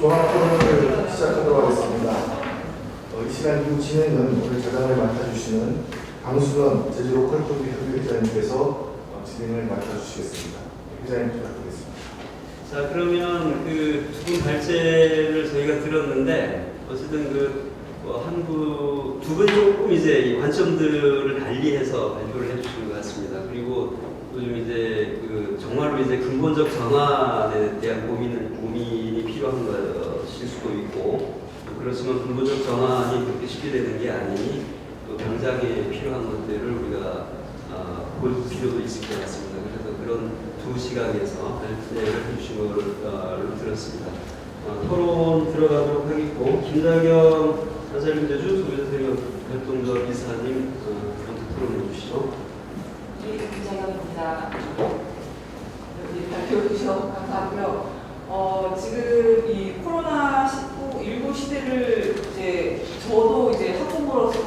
종합 토론을 시작하도록 하겠습니다. 이 시간 이후 진행은 오늘 자장을 맡아주시는 강순원 제주 로컬푸드 협의 회장님께서 진행을 맡아주시겠습니다. 회장님 부탁드리겠습니다. 자, 그러면 그 두 분 발제를 저희가 들었는데 어쨌든 두 분 조금 이제 관점들을 달리해서 발표를 해주신 것 같습니다. 그리고 요즘 이제 정말로 이제 근본적 전환에 대한 고민이 필요한 것일 수도 있고, 그렇지만 근본적 전환이 그렇게 쉽게 되는 게 아니니 또 당장에 필요한 것들을 우리가 볼 필요도 있을 것 같습니다. 그래서 그런 두 시각에서 발표를 해주신 것을 들었습니다. 토론 들어가도록 하겠고, 김나경 한살림제주 소비자 활동조 이사님 먼저 토론해 주시죠. 네, 김자경입니다. 발표해 주셔서 감사하고요. 지금 이 코로나19 시대를 저도 학부모로서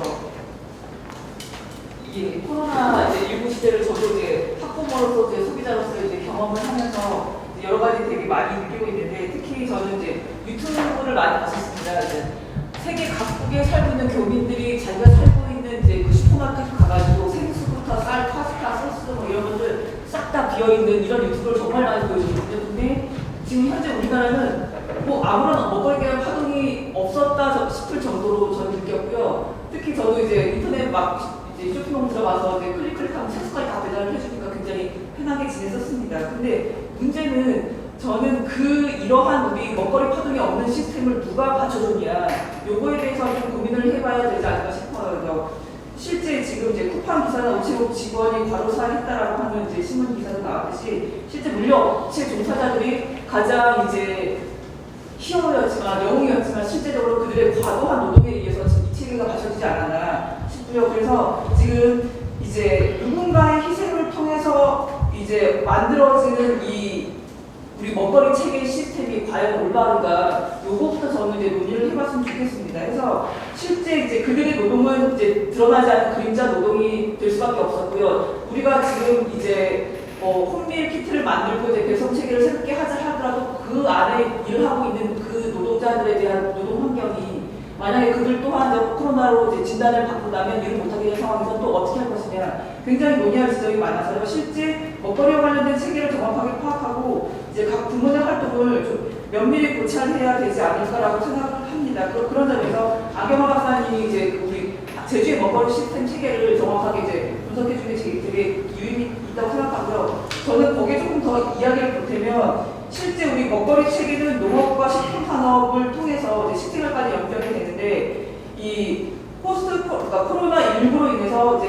이게 코로나19 시대를 저도 학부모로서 소비자로서 경험을 하면서 여러 가지 되게 많이 느끼고 있는데, 특히 저는 유튜브를 많이 봤었습니다. 세계 각국에 살고 있는 교민들이 자기가 살고 있는 그 슈퍼마켓 가가지고 생수부터 쌀, 파스타, 소스 이런 것들 싹 다 비어있는 이런 유튜브를 정말 많이 보여주거든요. 근데 지금 현재 우리나라는 아무런 먹거리에 파동이 없었다 싶을 정도로 저는 느꼈고요. 특히 저도 인터넷 쇼핑몰 들어가서 클릭하면 생수까지 다 배달을 해주니까 굉장히 편하게 지냈었습니다. 근데 문제는 저는 이러한 우리 먹거리 파동이 없는 시스템을 누가 받쳐줬냐, 요거에 대해서 좀 고민을 해봐야 되지 않을까 싶어요. 실제 지금 쿠팡 기사나 우체국 직원이 과로사했다라고 하는 신문 기사도 나왔듯이, 실제 물류업체 종사자들이 가장 히어로였지만, 영웅이었지만 실제적으로 그들의 과도한 노동에 의해서 이 체계가 받쳐지지 않았나 싶고요. 그래서 지금 누군가의 희생을 통해서 만들어지는 우리 먹거리 체계 시스템이 과연 올바른가, 요거부터 저는 논의를 해봤으면 좋겠습니다. 그래서 실제 그들의 노동은 드러나지 않는 그림자 노동이 될 수밖에 없었고요. 우리가 지금 홈밀 키트를 만들고 배송 체계를 새롭게 하더라도 그 안에 일을 하고 있는 그 노동자들에 대한 노동 환경이, 만약에 그들 또한 코로나로 진단을 받고 나면 일을 못하게 되는 상황에서 또 어떻게 할 것이냐, 굉장히 논의할 지점이 많아서요. 실제 먹거리와 관련된 체계를 정확하게 파악하고 각 부문의 활동을 좀 면밀히 고찰해야 되지 않을까라고 생각을 합니다. 그런 점에서 안경화 박사님이 우리 제주의 먹거리 시스템 체계를 정확하게 분석해 주는 게 되게 유의미 있다고 생각하고요. 저는 거기에 조금 더 이야기를 보태면, 실제 우리 먹거리 체계는 농업과 식품산업을 통해서 식생활까지 연결이 되는데, 그러니까 코로나19로 인해서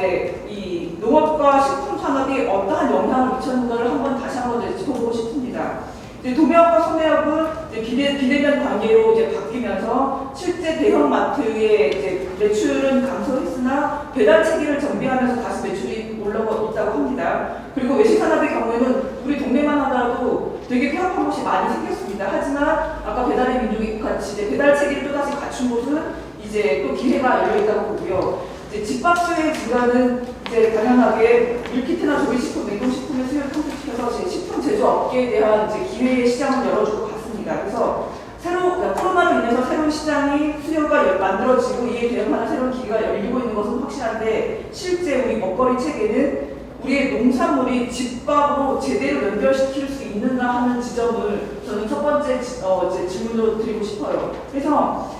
이 농업과 식품산업이 어떠한 영향을 미쳤는가를 다시 한번 짚어보고 싶습니다. 도매업과 소매업은 비대면 관계로 바뀌면서 실제 대형마트의 매출은 감소했으나 배달 체계를 정비하면서 다시 매출이 올라오고 있다고 합니다. 그리고 외식산업의 경우에는 우리 동네만 하더라도 되게 폐업한 곳이 많이 생겼습니다. 하지만 아까 배달의 민족이 같이 배달 체계를 또다시 갖춘 곳은 또 기회가 열려있다고 보고요. 집밥수의 증가는 다양하게 밀키트나 조리식품, 냉동식품의 수요를 성숙시켜서 식품 제조업계에 대한 기회의 시장을 열어줄 것 같습니다. 그래서 코로나로 인해서 새로운 시장이 수요가 만들어지고 이에 대응하는 새로운 기회가 열리고 있는 것은 확실한데, 실제 우리 먹거리 체계는 우리의 농산물이 집밥으로 제대로 연결시킬 수 있는가 하는 지점을 저는 첫 번째 질문으로 드리고 싶어요. 그래서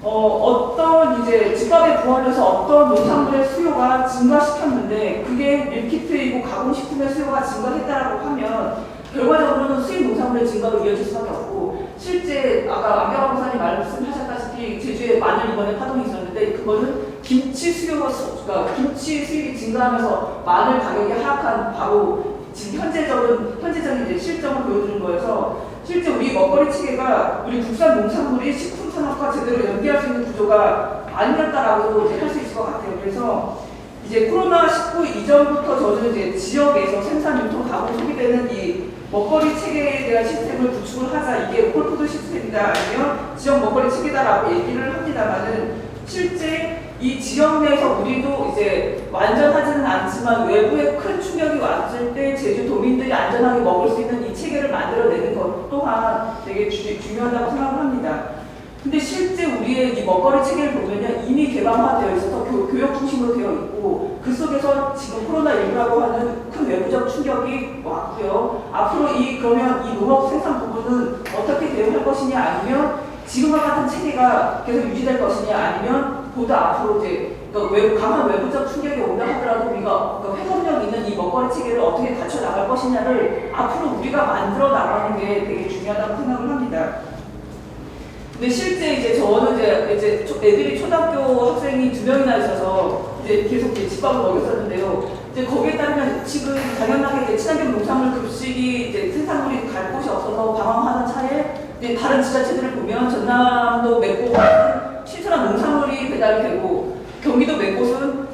어떤 집밥에 부활해서 어떤 농산물의 수요가 증가시켰는데 그게 밀키트이고 가공식품의 수요가 증가했다라고 하면 결과적으로는 수입 농산물의 증가로 이어질 수밖에 없고, 실제 아까 안경화 박사님 말씀하셨다시피 제주에 마늘 이번에 파동이 있었는데, 그거는 김치 수입이 증가하면서 마늘 가격이 하락한 바로 지금 현재적인 실정을 보여주는 거여서, 실제 우리 먹거리 체계가 우리 국산 농산물이 식품 산업과 제대로 연계할 수 있는 구조가 아니었다라고 할 수 있을 것 같아요. 그래서 코로나19 이전부터 저는 지역에서 생산, 유통, 가공, 소비되는 이 먹거리 체계에 대한 시스템을 구축을 하자, 이게 홀푸드 시스템이다, 아니면 지역 먹거리 체계다라고 얘기를 합니다만은, 실제 이 지역 내에서 우리도 이제 완전하지는 않지만 외부에 큰 충격이 왔을 때 제주도민들이 안전하게 먹을 수 있는 이 체계를 만들어내는 것 또한 되게 중요하다고 생각을 합니다. 근데 실제 우리의 이 먹거리 체계를 보면요, 이미 개방화되어 있어서 교역 중심으로 되어 있고, 그 속에서 지금 코로나19라고 하는 큰 외부적 충격이 왔고요. 앞으로 그러면 이 농업 생산 부분은 어떻게 대응할 것이냐, 아니면 지금과 같은 체계가 계속 유지될 것이냐, 아니면 보다 앞으로 이제 강한 외부적 충격이 온다 하더라도 우리가 회복력 있는 이 먹거리 체계를 어떻게 갖춰 나갈 것이냐를 앞으로 우리가 만들어 나가는 게 되게 중요하다고 생각을 합니다. 근데 실제 이제 저는 이제 애들이 초등학교 학생이 2명이나 있어서 이제 계속 이제 집밥을 먹였었는데요. 이제 거기에 따르면 지금 당연하게 이제 친환경 농산물 급식이 이제 생산물이 갈 곳이 없어서 방황하는 차에 이제 다른 지자체들을 보면 전남도 몇 곳은 신선한 농산물이 배달이 되고, 경기도 몇 곳은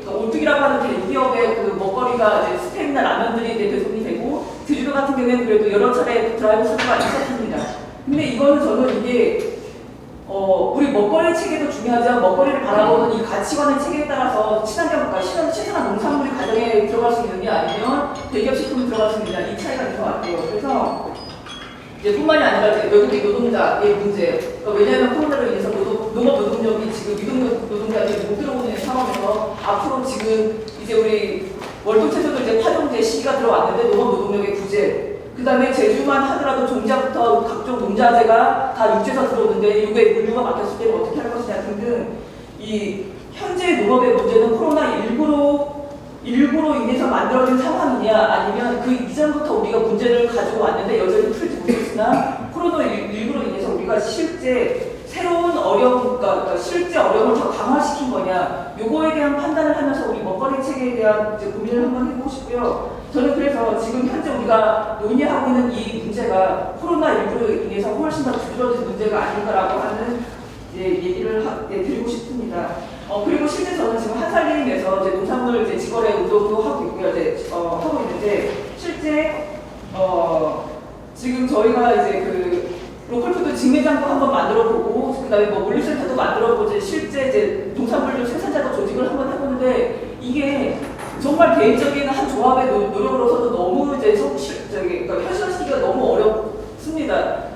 오뚜기라고 하는 대기업의 그 먹거리가 이제 스팸이나 라면들이 이제 배송이 되고, 제주도 같은 경우에는 그래도 여러 차례 드라이브 스루가 있었습니다. 근데 이거는 저는 이게 우리 먹거리 체계도 중요하지만 먹거리를 바라보는 이 가치관의 체계에 따라서 친환경, 신선한 농산물이 가정에 들어갈 수 있느냐, 아니면 대기업 식품이 들어갈 수 있느냐, 이 차이가 있는 것 같아요. 그래서 이제 뿐만이 아니라 이제 외국인 노동자의 문제. 왜냐하면 코로나로 인해서 농업 노동력이 지금 미국 노동자들이 못 들어오는 상황에서 앞으로 지금 이제 우리 월동체에서도 이제 파종제 시기가 들어왔는데 농업 노동력의 부재. 그 다음에 제주만 하더라도 종자부터 각종 농자재가 다 육지에서 들어오는데 이게 물류가 막혔을 때는 어떻게 할 것이냐 등등, 이 현재 농업의 문제는 코로나19로 인해서 만들어진 상황이냐, 아니면 그 이전부터 우리가 문제를 가지고 왔는데 여전히 풀지 못했으나 코로나19로 인해서 우리가 실제 새로운 어려움, 그러니까 실제 어려움을 더 강화시킨 거냐, 요거에 대한 판단을 하면서 우리 먹거리 체계에 대한 이제 고민을 한번 해보고 싶고요. 저는 그래서 지금 현재 우리가 논의하고 있는 이 문제가 코로나19로 인해서 훨씬 더 두드러진 문제가 아닌가라고 하는 얘기를 드리고 싶습니다. 그리고 실제 저는 지금 한살림에서 이제 농산물 이제 직거래 운동도 하고 있고요. 하고 있는데, 실제 지금 저희가 이제 그 로컬푸드 직매장도 한번 만들어보고, 그다음에 뭐 물류센터도 만들어보고, 실제 이제 농산물류 생산자도 조직을 한번 해보는데, 이게 정말 개인적인 한 조합의 노력으로서도 너무 이제 그러니까 현실화시키기가 너무 어렵습니다.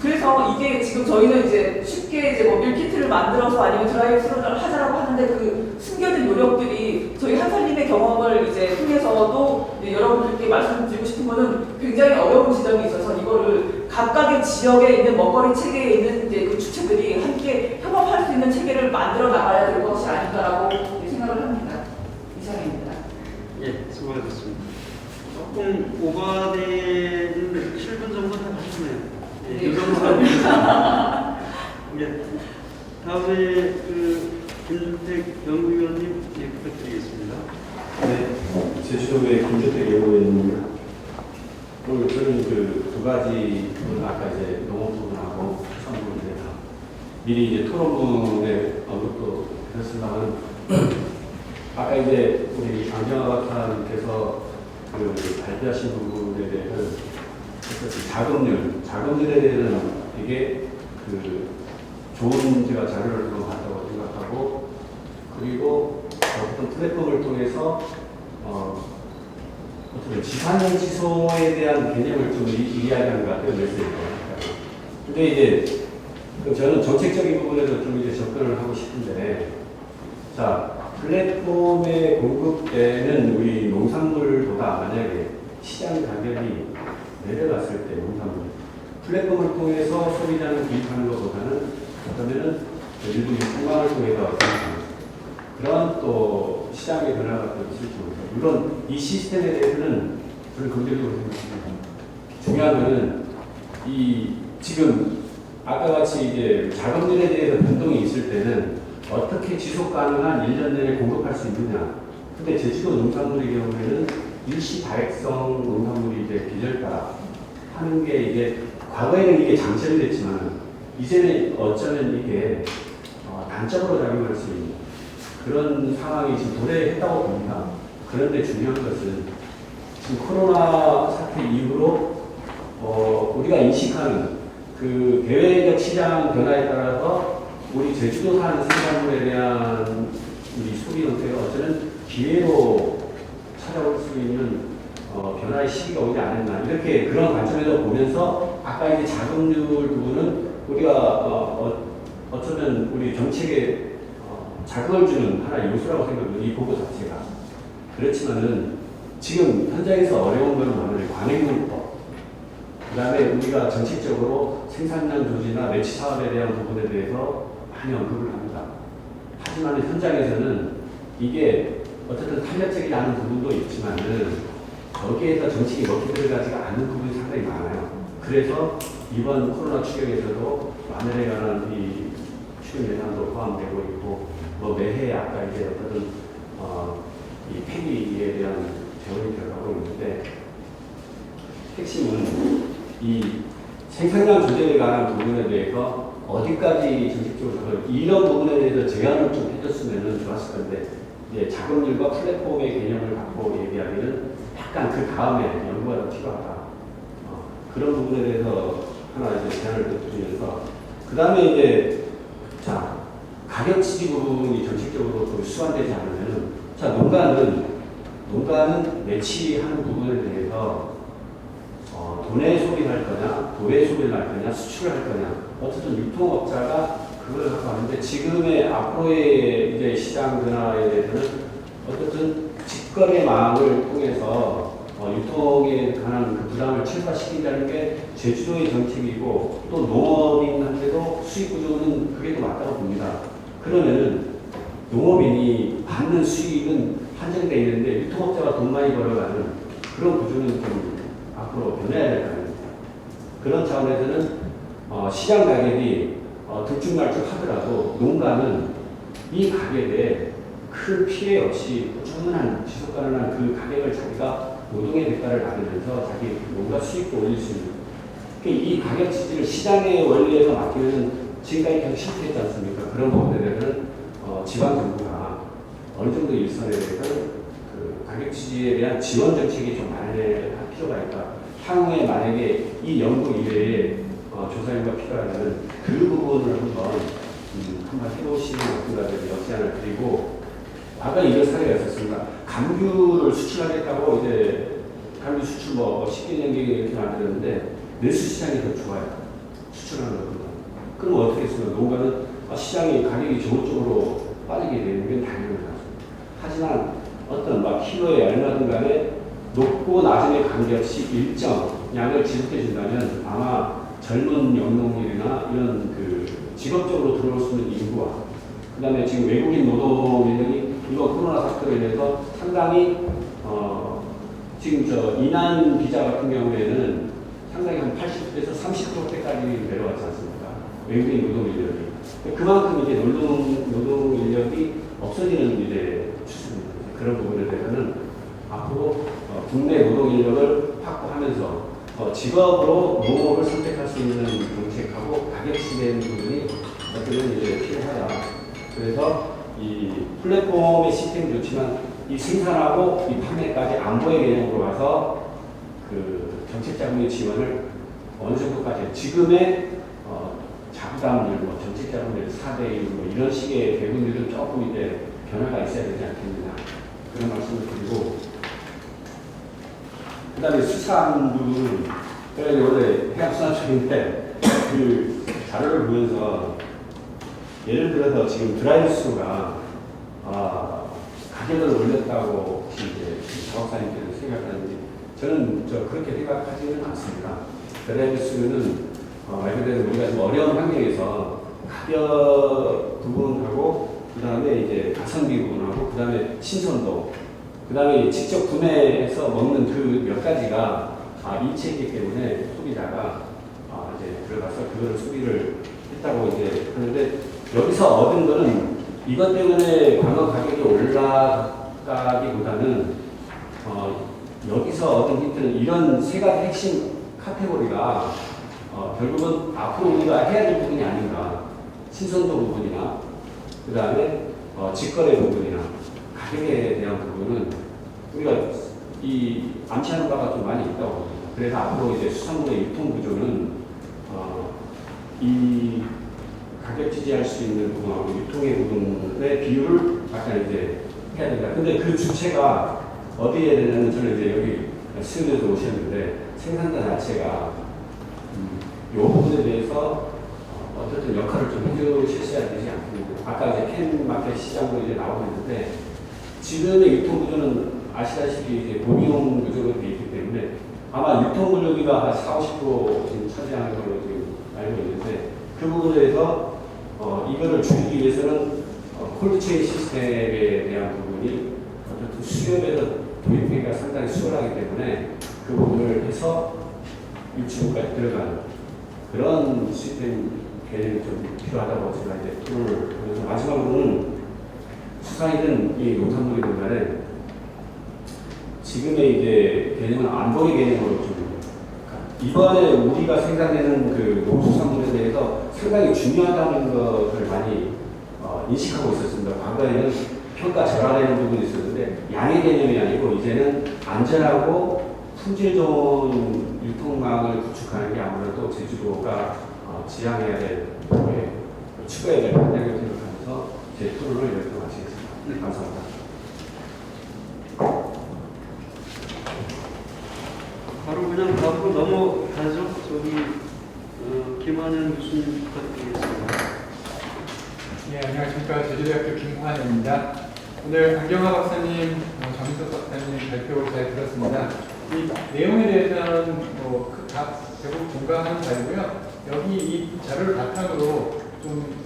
그래서 이게 지금 저희는 이제 쉽게 이제 뭐 밀키트를 만들어서 아니면 드라이브스루를 하자라고 하는데, 그 숨겨진 노력들이 저희 한살림의 경험을 이제 통해서도 여러분들께 말씀드리고 싶은 거는 굉장히 어려운 지점이 있어서 이거를 각각의 지역에 있는 먹거리 체계에 있는 이제 그 주체들이 함께 협업할 수 있는 체계를 만들어 나가야 될 것이 아닌가라고 생각을 합니다. 이상입니다. 예, 수고하셨습니다. 조금 오버되는 7분 정도 다 하셨네요. 예, 이 정도 하겠습니다. 예, 다음에 김준택 연구위원님 부탁드리겠습니다. 네, 제주도의 김준택 연구위원입니다. 오늘 저는 두 가지 아까 이제 농업 부분하고 수산 부분에 다 미리 이제 토론문에 언급도 했습니다만, 아까 이제 우리 안경화 박사님께서 발표하신 부분에 대해서 자금률에 대해서는 이게 좋은 제가 자료를 좀 봤다고 생각하고, 그리고 어떤 플랫폼을 통해서 어떤 지산지소에 대한 개념을 좀 이해하는 것 같아요, 메시지가. 근데 이제 저는 정책적인 부분에서 좀 이제 접근을 하고 싶은데, 자, 플랫폼에 공급되는 우리 농산물보다 만약에 시장 가격이 내려갔을 때 농산물 플랫폼을 통해서 소비자는 구입하는 것보다는 어쩌면은 일부 유통망을 통해서 그런 또 시장의 변화가 또 있을지 모르겠어요. 물론 이 시스템에 대해서는 저는 긍정적으로 생각합니다. 중요한 것은 지금 아까 같이 이제 자금률에 대해서 변동이 있을 때는 어떻게 지속 가능한 1년 내내 공급할 수 있느냐. 근데 제주도 농산물의 경우에는 일시다액성 농산물이 이제 계절따라 하는 게 이게 과거에는 이게 장점이 됐지만 이제는 어쩌면 이게 단점으로 작용할 수 있는 그런 상황이 지금 도래했다고 봅니다. 그런데 중요한 것은 지금 코로나 사태 이후로 우리가 인식하는 그 대외적 시장 변화에 따라서 우리 제주도산 생산물에 대한 우리 소비 형태가 어쩌면 기회로 찾아올 수 있는 변화의 시기가 오지 않았나 이렇게 그런 관점에서 보면서 아까 이제 자금률 부분은 우리가 어쩌면 우리 정책에 자극을 주는 하나의 요소라고 생각해요. 이 보고 자체가. 그렇지만은 지금 현장에서 어려운 것은 뭐냐면 관행물법, 그 다음에 우리가 정책적으로 생산량 조지나 매치 사업에 대한 부분에 대해서 많이 언급을 합니다. 하지만 현장에서는 이게 어쨌든 탄력적이지 않은 부분도 있지만은 거기에서 정책이 먹히 들어가지가 않는 부분이 상당히 많아요. 그래서 이번 코로나 추경에서도 마늘에 관한 이 추경 예산도 포함되고 있고, 뭐 매해 아까 이제 어떤 이 폐기에 대한 재원이 들어가고 있는데, 핵심은 이 생산량 조절에 관한 부분에 대해서 어디까지 정책적으로 이런 부분에 대해서 제안을 좀 해줬으면 좋았을 건데, 이제 자금률과 플랫폼의 개념을 갖고 얘기하기는 약간 그 다음에 연구가 더 필요하다. 그런 부분에 대해서 하나 이제 제안을 드리면서, 그 다음에 이제 자 가격 지지 부분이 정책적으로 좀 수반되지 않으면은, 자 농가는 매치하는 부분에 대해서 도내 소비할 거냐, 도외 소비를 할 거냐, 수출을 할 거냐, 어쨌든 유통업자가 그걸 갖고 하는데, 지금의 앞으로의 이제 시장 변화에 대해서는 어쨌든 직거래망을 통해서 유통에 관한 그 부담을 최소화시킨다는 게 제주도의 정책이고, 또 농업인한테도 수익 구조는 그게 더 맞다고 봅니다. 그러면은 농업인이 받는 수익은 한정되어 있는데 유통업자가 돈 많이 벌어가는 그런 구조는 좀 앞으로 변해야 될 거 아닙니까? 그런 차원에서는 시장 가격이 들쭉날쭉 하더라도 농가는 이 가격에 큰 피해 없이 꾸준한 지속 가능한 그 가격을 자기가 노동의 대가를 받으면서 자기 농가 수익도 올릴 수 있는, 이 가격 지지를 시장의 원리에서 맡기는 지금까지 계속 실패했지 않습니까? 그런 부분에 대해서는 지방 정부가 어느 정도 일선에 대해서는 그 가격 지지에 대한 지원 정책이 좀 마련할 필요가 있다. 향후에 만약에 이 연구 이외에 조사인가 필요하다면 그 부분을 한번 해보시는 것들을 역제안을 드리고, 아까 이런 사례가 있었습니다. 감귤을 수출하겠다고 이제 감귤 수출 뭐 10개년 계획 이렇게 만들었는데 내수 시장이 더 좋아요. 수출하는 것보다. 그럼 어떻게 했으면 농가는 시장이 가격이 좋은 쪽으로 빠지게 되는 게 당연합니다. 하지만 어떤 막 키로에 얼마든 간에 높고 낮음에 관계없이 일정 양을 지속해 준다면 아마 젊은 영농일이나 이런 그 직업적으로 들어올 수 있는 인구와, 그 다음에 지금 외국인 노동 인력이 이번 코로나 사태로 인해서 상당히 지금 저 이난 비자 같은 경우에는 상당히 한 80에서 30%대까지 내려왔지 않습니까? 외국인 노동 인력이. 그만큼 이제 노동 인력이 없어지는 이제 추세입니다. 그런 부분에 대해서는 앞으로 국내 노동 인력을 확보하면서 직업으로 농업을 선택할 수 있는 정책하고 가격 지대는 부분이 어쩌면 이제 필요하다. 그래서 이 플랫폼의 시스템이 좋지만 이 생산하고 이 판매까지 안보의 개념으로 가서 그 정책 자금의 지원을 어느 정도까지 지금의 자부담률, 뭐 정책 자금률 4대1 뭐 이런 식의 배분율은 조금 이제 변화가 있어야 되지 않겠느냐 그런 말씀을 드리고, 그 다음에 수산물은 제가 원래 해양수산 쪽인데 그 자료를 보면서 예를 들어서 지금 드라이수가 가격을 올렸다고 혹시 이제 작업사님께서 생각하는지 저는 그렇게 생각하지는 않습니다. 드라이수는 말 그대로 우리가 좀 어려운 환경에서 가격 부분하고 그 다음에 이제 가성비 부분하고 그 다음에 신선도 그 다음에 직접 구매해서 먹는 그 몇 가지가 일치했기 때문에 소비자가 이제 들어가서 그거를 소비를 했다고 이제 하는데, 여기서 얻은 거는 이것 때문에 광어 가격이 올라가기보다는 여기서 얻은 힌트는 이런 세 가지 핵심 카테고리가 결국은 앞으로 우리가 해야 될 부분이 아닌가. 신선도 부분이나 그 다음에 직거래 부분이나 가격에 대한 부분은 우리가 이 암시하는 바가 좀 많이 있다고 봅니다. 그래서 앞으로 이제 수산물의 유통 구조는 이 가격 지지할 수 있는 부분하고 유통의 부분의 비율을 약간 이제 해야 된다. 근데 그 주체가 어디에 해야 되냐면 저는 이제 여기 수요대에서 오셨는데 생산자 자체가 이 부분에 대해서 어쨌든 역할을 좀 해주셔야 되지 않겠습니까? 아까 이제 캔마켓 시장도 이제 나오고 있는데 지금의 유통 구조는 아시다시피 이제 고비용 구조로 되어 있기 때문에 아마 유통 물류비가 한 40~50% 지금 차지하는 걸로 지금 알고 있는데 그 부분에 대해서 이거를 줄이기 위해서는 콜드체인 시스템에 대한 부분이 어쨌든 수요에서 도입하기가 상당히 수월하기 때문에 그 부분을 해서 유치부까지 들어가는 그런 시스템 개념이 좀 필요하다고 제가 이제 토론을 하면서 마지막으로는 수산이든 이 농산물이든 간에 지금의 이제 개념은 안보의 개념으로 좀 이번에 우리가 생산되는 그 농수산물에 대해서 상당히 중요하다는 것을 많이 인식하고 있었습니다. 과거에는 평가 절하되는 부분이 있었는데 양의 개념이 아니고 이제는 안전하고 품질 좋은 유통망을 구축하는 게 아무래도 제주도가 지향해야 될 추구해야 될 방향이라고 생각하면서 제 토론을 여기서 마치겠습니다. 네, 감사합니다. 바로 그냥 다음으로 넘어가죠. 저기 김환영 교수님 부탁드리겠습니다. 예, 안녕하십니까. 제주대학교 김환영입니다. 오늘 안경화 박사님, 정인석 박사님 발표를 잘 들었습니다. 이 내용에 대해서는 대부분 공감하는 바이고요. 여기 이 자료를 바탕으로 좀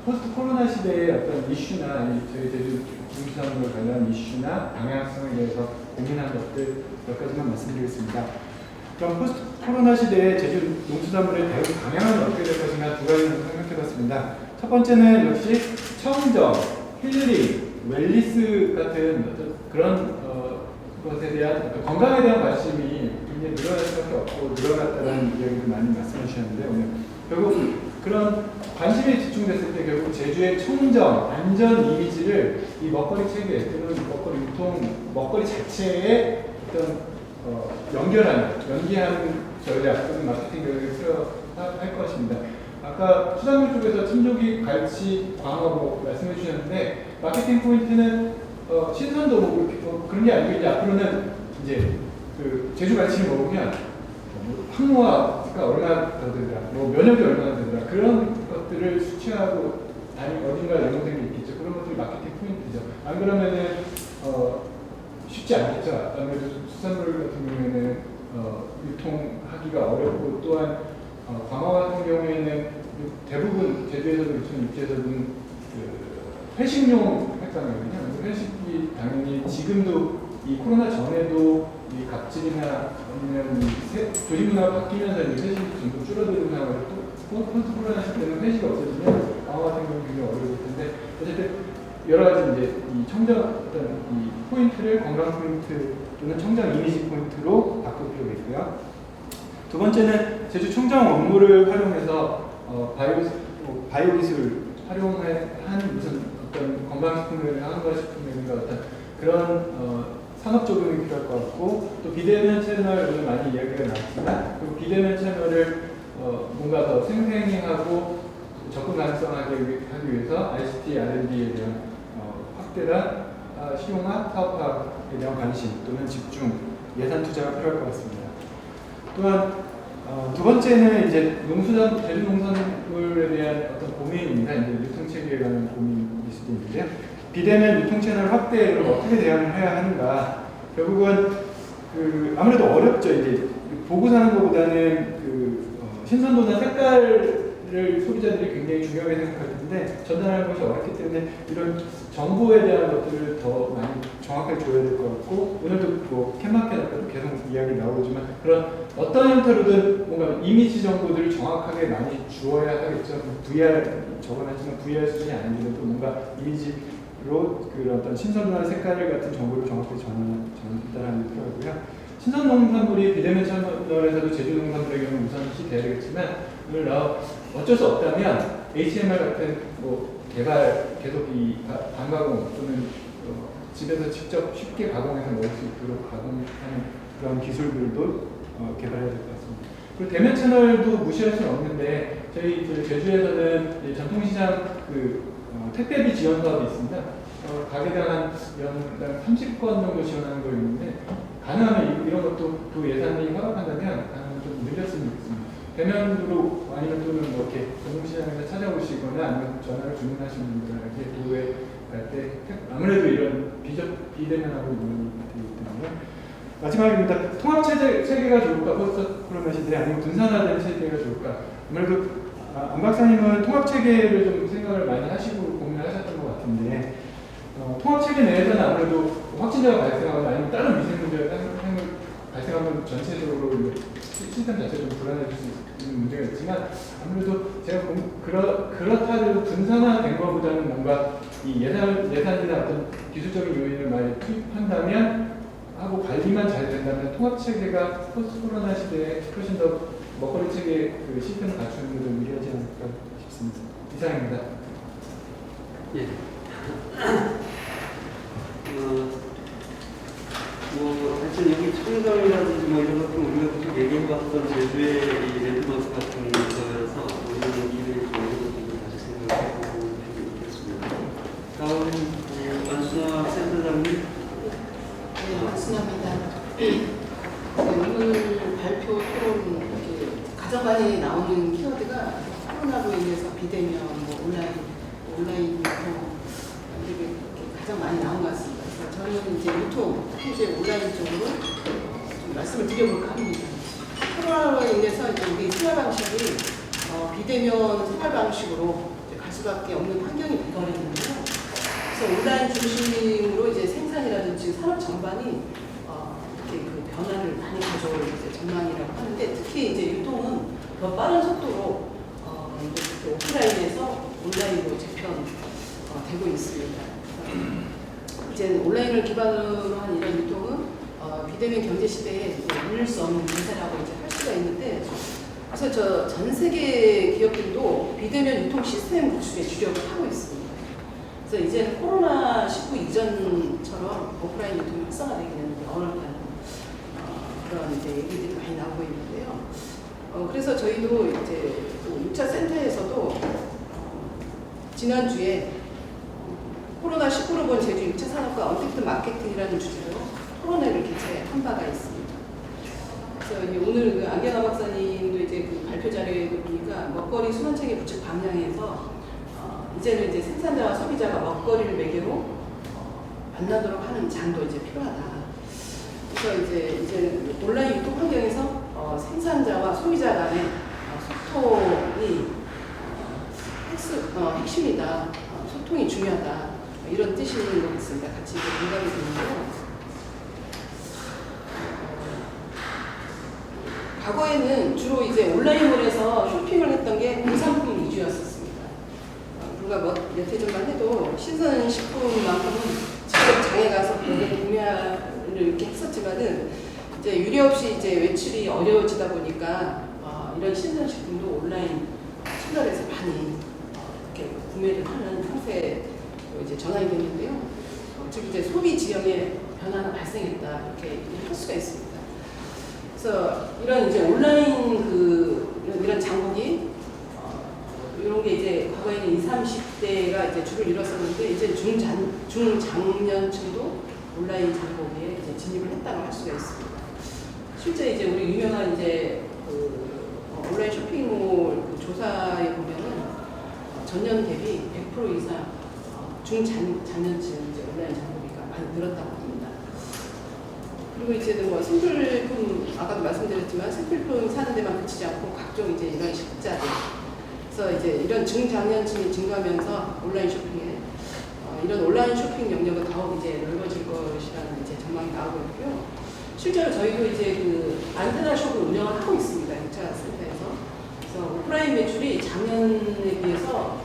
포스트 코로나 시대의 어떤 이슈나 저희 제주 농수산물 관련 이슈나 방향성에 대해서 고민한 것들 몇 가지만 말씀드리겠습니다. 그럼 포스트 코로나 시대의 제주 농수산물의 대응 방향은 어떻게 될 것인가 두 가지를 생각해봤습니다. 첫 번째는 역시 청정, 힐링, 웰니스 같은 어떤 그런 것에 대한 건강에 대한 관심이 굉장히 늘어날 수밖에 없고 늘어났다는 이야기를 많이 말씀해 주셨는데 오늘 결국 그런 관심이 집중됐을 때 결국 제주의 청정, 안전 이미지를 이 먹거리 체계 또는 먹거리 유통, 먹거리 자체에 어떤 연계하는 전략 또는 마케팅 전략을 필요할 것입니다. 아까 수산물 쪽에서 침조기, 갈치, 광어 말씀해 주셨는데 마케팅 포인트는 신선도 그런 게 아니고 이제 앞으로는 이제 그 제주 갈치를 먹으면 항모가 얼마나 더 되더라, 면역이 얼마나 되더라 그런 것들을 수치하고 어딘가 연동된 게 있겠죠. 그런 것들이 마케팅 포인트죠. 안 그러면은 쉽지 않겠죠. 아무래도 수산물 같은 경우에는 유통하기가 어렵고 또한 광어 같은 경우에는 대부분 제주에서도 그렇지만 육지에서는 회식용 횟감이거든요. 회식이 당연히 지금도 이 코로나 전에도 이 갑질이나 아니면 조직 문화가 바뀌면서 회식이 좀 더 줄어드는 상황에서 또 포스트 코로나 시대는 회식이 없어지면 광어 같은 경우는 굉장히 어려울 텐데 어쨌든 여러 가지 이제 이 청정 어떤 이 포인트를 건강 포인트 또는 청정 이미지 포인트로 바꿀 필요가 있고요. 두 번째는 제주 청정 원물을 활용해서 바이오 기술 활용한 무슨 어떤 건강식품이나 한과식품이나 어떤 그런 산업 적용이 필요할 것 같고 또 비대면 채널 오늘 많이 이야기가 나왔지만 그 비대면 채널을 뭔가 더 생생히 하고 접근 가능성하게 하기 위해서 ICT R&D에 대한 확대나 실용화, 사업화에 대한 관심 또는 집중, 예산 투자가 필요할 것 같습니다. 또한 두 번째는 이제 제주 농산물에 대한 어떤 고민입니다. 이제 유통 체계에 관한 고민일 수도 있는데요. 비대면 유통 채널 확대를 어떻게 대응을 해야 하는가? 결국은 아무래도 어렵죠. 이제 보고 사는 것보다는 신선도나 색깔을 소비자들이 굉장히 중요하게 생각할 텐데 전달하는 것이 어렵기 때문에 이런 정보에 대한 것들을 더 많이 정확하게 줘야 될 것 같고 오늘도 캔마켓 앞에도 계속 이야기 나오지만 그런 어떤 형태로든 뭔가 이미지 정보들을 정확하게 많이 주어야 하겠죠. VR 적어놨지만 VR 수준이 아니더라도 뭔가 이미지로 그런 어떤 신선도나 색깔 같은 정보를 정확하게 전달하는 게 필요하고요. 신선 농산물이 비대면 채널에서도 제주 농산물의 경우 우선시 돼야 되겠지만 오늘 어쩔 수 없다면 HMR 같은 개발 계속 이 반가공 또는 집에서 직접 쉽게 가공해서 먹을 수 있도록 가공하는 그런 기술들도 개발해야 될 것 같습니다. 그리고 대면 채널도 무시할 수는 없는데 저희 제주에서는 이제 전통시장 택배비 지원 사업이 있습니다. 가게당 한 연당 30건 정도 지원하는 거 있는데 가능하면 이런 것도 도 예산이 허락한다면 좀 늘렸으면 좋겠습니다. 대면으로 아니면 또는 뭐 이렇게 전통시장에서 찾아오시거나 아니면 전화를 주문하시는 분들에게 도에 갈 때 아무래도 이런 비대면하고 있는 것들이 있거든요. 마지막입니다. 통합체계가 좋을까? 포스트 코로나 시대 아니면 분산화된 체계가 좋을까? 아무래도 안 박사님은 통합체계를 좀 생각을 많이 하시고 고민을 하셨던 것 같은데 통합체계 내에서는 아무래도 확진자가 발생하거나 아니면 다른 미세문제가 발생하면 전체적으로 시스템 자체가 좀 불안해질 수 있는 문제가 있지만 아무래도 제가 그렇다 해도 분산화된 것보다는 뭔가 이 예산이나 어떤 기술적인 요인을 많이 투입한다면 하고 관리만 잘 된다면 통합체계가 포스트 코로나 시대에 훨씬 더 먹거리 체계 시스템을 갖추는 데 좀 유리하지 않을까 싶습니다. 이상입니다. 예. 사실 여기 청정이라든지 뭐 이런 것들 우리가 계속 얘기해봤던 제주의 이 랜드마크 같은 거여서 우리는 이를 좀 다시 생각해보고 있겠습니다. 다음 안순아 센터장님. 네, 맞습니다. 오늘 발표 토론 가장 많이 나오는 키워드가 코로나로 인해서 비대면, 온라인 유통 이렇게 가장 많이 나온 것 같습니다. 그래서 저는 이제 유통, 이제 온라인 쪽으로 좀 말씀을 드려볼까 합니다. 코로나로 인해서 이제 우리 생활 방식이 비대면 생활 방식으로 갈 수밖에 없는 환경이 돼버렸는데요. 그래서 온라인 중심으로 이제 생산이라든지 산업 전반이 이렇게 변화를 많이 가져올 전망이라고 하는데 특히 이제 유통은 더 빠른 속도로 이제 오프라인에서 온라인으로 재편되고 있습니다. 이제 온라인을 기반으로 한 이런 유통은 비대면 경제 시대에 밀릴 수 없는 대세라고 이제 할 수가 있는데 그래서 전 세계 기업들도 비대면 유통 시스템 구축에 주력을 하고 있습니다. 그래서 이제 코로나19 이전처럼 오프라인 유통이 활성화되기는 어렵다는 그런 이제 얘기들이 많이 나오고 있는데요. 그래서 저희도 이제 6차 센터에서도 지난주에 코로나19로 본 제주 6차 산업과 언택트 마케팅이라는 주제로 토론회를 개최한 바가 있습니다. 그래서 이제 오늘 안경화 박사님도 이제 발표 자료에 보니까 먹거리 순환체계 구축 방향에서 이제는 이제 생산자와 소비자가 먹거리를 매개로 만나도록 하는 장도 이제 필요하다. 그래서 이제 온라인 유통 환경에서 생산자와 소비자 간의 소통이 핵심이다. 소통이 중요하다. 이런 뜻이 있는 것 같습니다. 같이 이제 공감이 되는데요. 과거에는 주로 이제 온라인몰에서 쇼핑을 했던 게 공산품 위주였었습니다. 불과 몇 해 전만 해도 신선식품만큼은 직접 장에 가서 구매를 이렇게 했었지만은 이제 유례 없이 이제 외출이 어려워지다 보니까 이런 신선식품도 온라인 채널에서 많이 이렇게 구매를 하는 형태로 이제 전환이 됐는데요. 즉 이제 소비 지형에 변화가 발생했다 이렇게 할 수가 있습니다. 그래서 이런 이제 온라인 이런 장국이 이런 게 이제 과거에는 20, 30대가 이제 주를 이뤘었는데 이제 중장년층도 온라인 장국에 이제 진입을 했다고 할 수가 있습니다. 실제 이제 우리 유명한 이제 온라인 쇼핑몰 조사에 보면은 전년 대비 100% 이상 중장년층 이제 온라인 장국이가 많이 늘었다고 합니다. 그리고 이제 뭐 생필품 아까도 말씀드렸지만 생필품 사는 데만 그치지 않고 각종 이제 이런 식자들 그래서 이제 이런 중장년층이 증가하면서 온라인 쇼핑에 이런 온라인 쇼핑 영역은 더욱 이제 넓어질 것이라는 이제 전망이 나오고 있고요. 실제로 저희도 이제 안테나 숍을 운영을 하고 있습니다. 6차 센터에서. 그래서 오프라인 매출이 작년에 비해서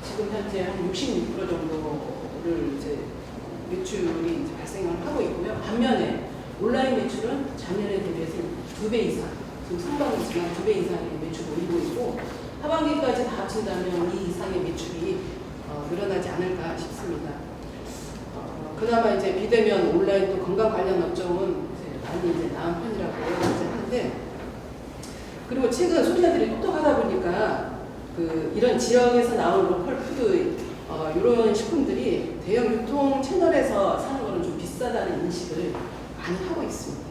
지금 현재 한 66% 정도를 이제 매출이 이제 발생을 하고 있고요. 반면에 온라인 매출은 작년에 대비해서 2배 이상, 지금 상반기지만 2배 이상의 매출을 올리고 있고 하반기까지 다 합친다면 이 이상의 매출이 늘어나지 않을까 싶습니다. 그나마 이제 비대면 온라인 또 건강 관련 업종은 이제 많이 이제 나은 편이라고 이제 하는데 그리고 최근 소비자들이 똑똑하다 보니까 그 이런 지역에서 나온 로컬 푸드 이런 식품들이 대형 유통 채널에서 사는 거는 좀 비싸다는 인식을 많이 하고 있습니다.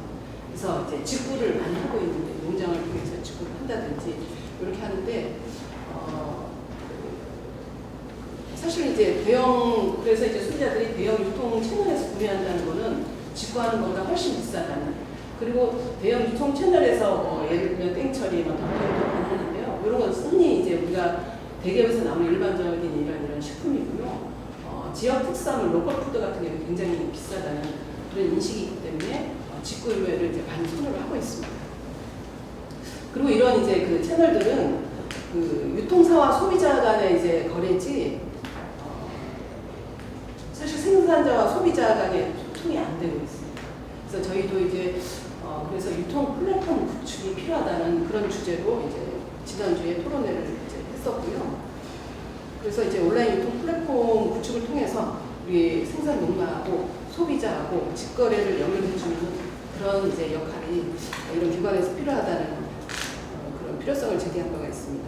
그래서 이제 직구를 많이 하고 있는데 농장을 통해서 직구를 한다든지 이렇게 하는데 사실 이제 그래서 이제 소비자들이 대형 유통 채널에서 구매한다는 거는 직구하는 것보다 훨씬 비싸다는. 그리고 대형 유통 채널에서 예를 들면 땡처리, 덤tom도 많이 하는데요. 이런 건 흔히 이제 우리가 대기업에서 나오는 일반적인 이런 식품이고요. 지역 특산물, 로컬 푸드 같은 경우 굉장히 비싸다는 그런 인식이 있기 때문에 직구를 이제 많이 선호를 하고 있습니다. 그리고 이런 이제 그 채널들은 그 유통사와 소비자 간의 이제 거래지 사실 생산자와 소비자 간의 소통이 안 되고 있습니다. 그래서 저희도 이제 그래서 유통 플랫폼 구축이 필요하다는 그런 주제로 이제 지난주에 토론회를 이제 했었고요. 그래서 이제 온라인 유통 플랫폼 구축을 통해서 우리 생산 농가하고 소비자하고 직거래를 연결해주는 그런 이제 역할이 이런 기관에서 필요하다는 그런 필요성을 제기한 바가 있습니다.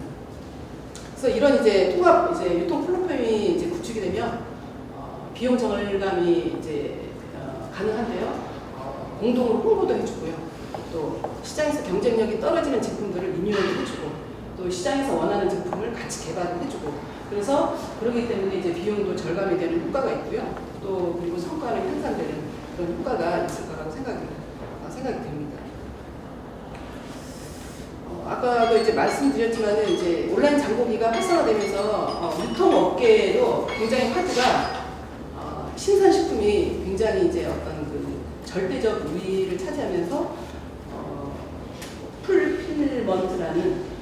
그래서 이런 이제 통합 이제 유통 플랫폼이 이제 구축이 되면 비용 절감이 이제 가능한데요. 공동으로 홍보도 해주고요. 또 시장에서 경쟁력이 떨어지는 제품들을 리뉴얼을 해주고 또 시장에서 원하는 제품을 같이 개발을 해주고 그래서 그렇기 때문에 이제 비용도 절감이 되는 효과가 있고요. 또 그리고 성과는 향상되는 그런 효과가 있을 거라고 생각이 됩니다. 아까도 이제 말씀드렸지만은 이제 온라인 장보기가 활성화되면서 유통업계도 굉장히 화두가 신선식품이 굉장히 이제 어떤 그 절대적 우위를 차지하면서 풀필먼트라는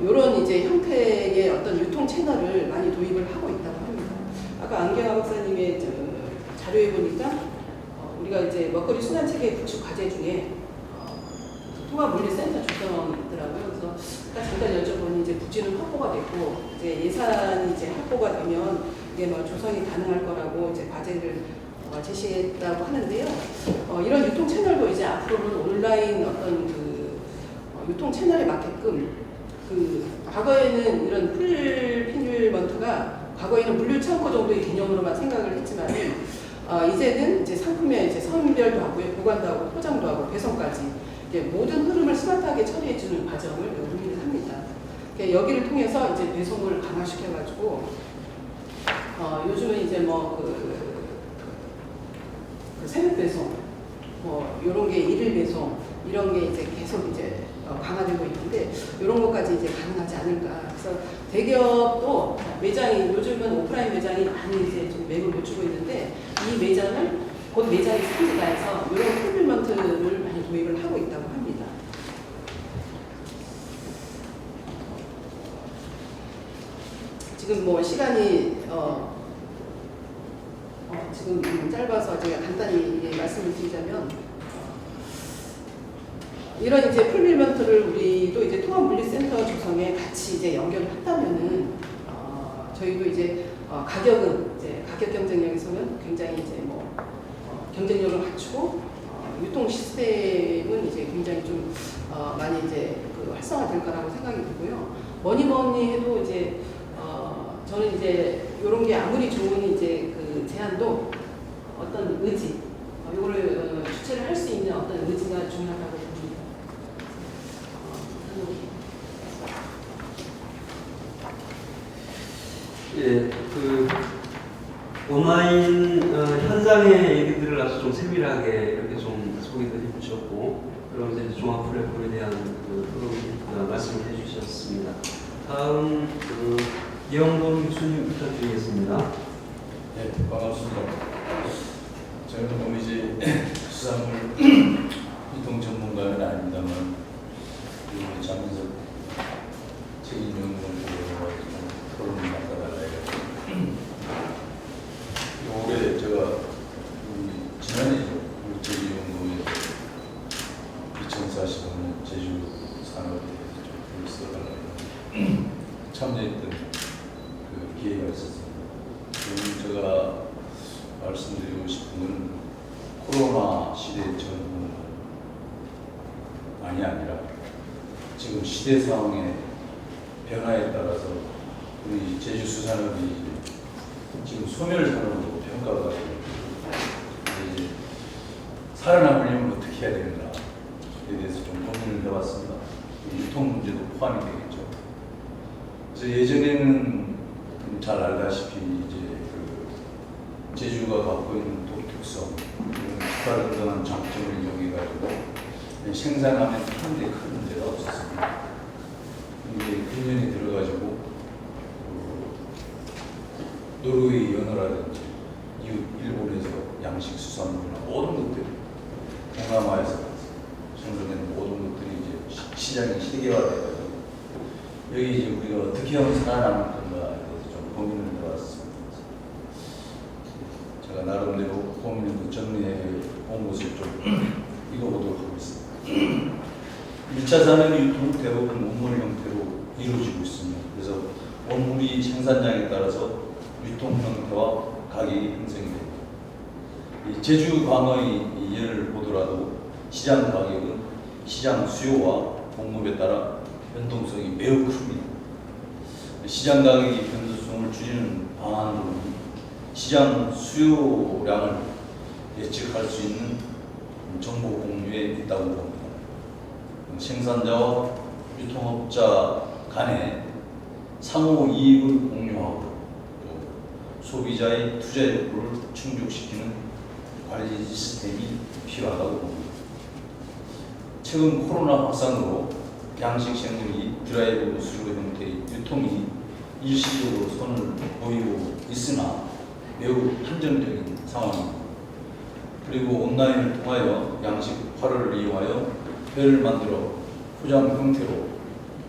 이런 이제 형태의 어떤 유통 채널을 많이 도입을 하고 있다고 합니다. 아까 안경화 박사님의 자료에 보니까 우리가 이제 먹거리 순환 체계 구축 과제 중에 통합물류센터 조성이 있더라고요. 그래서 잠깐 여쭤보니 이제 부지는 확보가 됐고 이제 예산이 이제 확보가 되면 이게 뭐 조성이 가능할 거라고 이제 과제를 제시했다고 하는데요. 이런 유통 채널도 이제 앞으로는 온라인 어떤 그 유통 채널에 맞게끔 그 과거에는 이런 풀필먼트가 과거에는 물류창고 정도의 개념으로만 생각을 했지만 이제는 이제 상품의 이제 선별도 하고요, 보관도 하고 포장도 하고 배송까지 이제 모든 흐름을 스마트하게 처리해주는 과정을 의미를 합니다. 여기를 통해서 이제 배송을 강화시켜가지고 요즘은 이제 뭐 그 새벽 배송, 뭐 이런 게 일일 배송 이런 게 이제 계속 이제 강화되고 있는데 이런 것까지 이제 가능하지 않을까. 그래서 대기업도 매장이 요즘은 오프라인 매장이 많이 이제 좀 맥을 못 주고 있는데 이 매장을 곧 매장이 생기다 해서 이런 풀필먼트를 많이 도입을 하고 있다고 합니다. 지금 뭐 시간이 지금 짧아서 제가 간단히 말씀을 드리자면 이런 이제 풀필먼트를 우리도 이제 통합물류센터 조성에 같이 이제 연결을 한다면은 저희도 이제 가격은 이제 가격 경쟁력에서는 굉장히 이제 뭐 경쟁력을 갖추고 유통 시스템은 이제 굉장히 좀 많이 이제 그 활성화될 거라고 생각이 들고요. 뭐니 해도 이제 저는 이제 이런 게 아무리 좋은 이제 그 제안도 어떤 의지, 이거를 주체를 할 수 있는 어떤 의지가 중요하다고 봅니다. 예, 그 온라인 현장의 얘기들을 아주 좀 세밀하게 이렇게 좀 소개를 해주셨고, 그럼 이제 종합 플랫폼에 대한 말씀을 해주셨습니다. 다음 이영돈 교수님 부탁드리겠습니다. 네, 반갑습니다. 저는 너무 이제 수산물 유통 전문가는 아닙니다만 장민석 책임연구원으로 토론을 맡아달라 해가지고 올해 제가 지난해죠. 제주연구원에 2045년 제주 산업에 대해서 좀 써달라고 참여했던 그 기회가 있었습니다. 오늘 제가 말씀드리고 싶은 건 코로나 시대 전후 많이 아니라 지금 시대 상황의 변화에 따라서 우리 제주수산업이 지금 소멸산업으로 평가가 되고 이제 살아남으려면 어떻게 해야 되는가에 대해서 좀 고민을 해봤습니다. 유통 문제도 포함이 되겠죠. 그래서 예전에는 잘 알다시피 이제 그 제주가 갖고 있는 독특성, 기타 등등한 장점을 이용해가지고 생산하면 하는데 큰 문제가 없었습니다. 이제 근년에 들어가지고 노르웨이 연어라든지 일본에서 양식 수산물이나 모든 것들이 동남아에서 생산되는 모든 것들이 이제 시장이 세계화돼가지고 여기 이제 우리가 어떻게 하면 살아남을 건가에 대해서 좀 고민을 해봤습니다. 제가 나름대로 고민을 정리해 본 것을 좀 읽어보도록 하겠습니다. 1차 산업 유통 대부분 원물 형태로 이루어지고 있습니다. 그래서 원물이 생산량에 따라서 유통 형태와 가격이 형성이 됩니다. 이 제주 광어의 예를 보더라도 시장 가격은 시장 수요와 공급에 따라 변동성이 매우 큽니다. 시장 가격의 변동성을 줄이는 방안으로는 시장 수요량을 예측할 수 있는 정보 공유에 있다고 봅니다. 생산자와 유통업자 간에 상호 이익을 공유하고 소비자의 투자 욕구를 충족시키는 관리 시스템이 필요하다고 봅니다. 최근 코로나 확산으로 양식 생물이 드라이브 수로 형태의 유통이 일시적으로 손을 보이고 있으나 매우 한정적인 상황입니다. 그리고 온라인을 통하여 양식화를 이용하여 회를 만들어 포장 형태로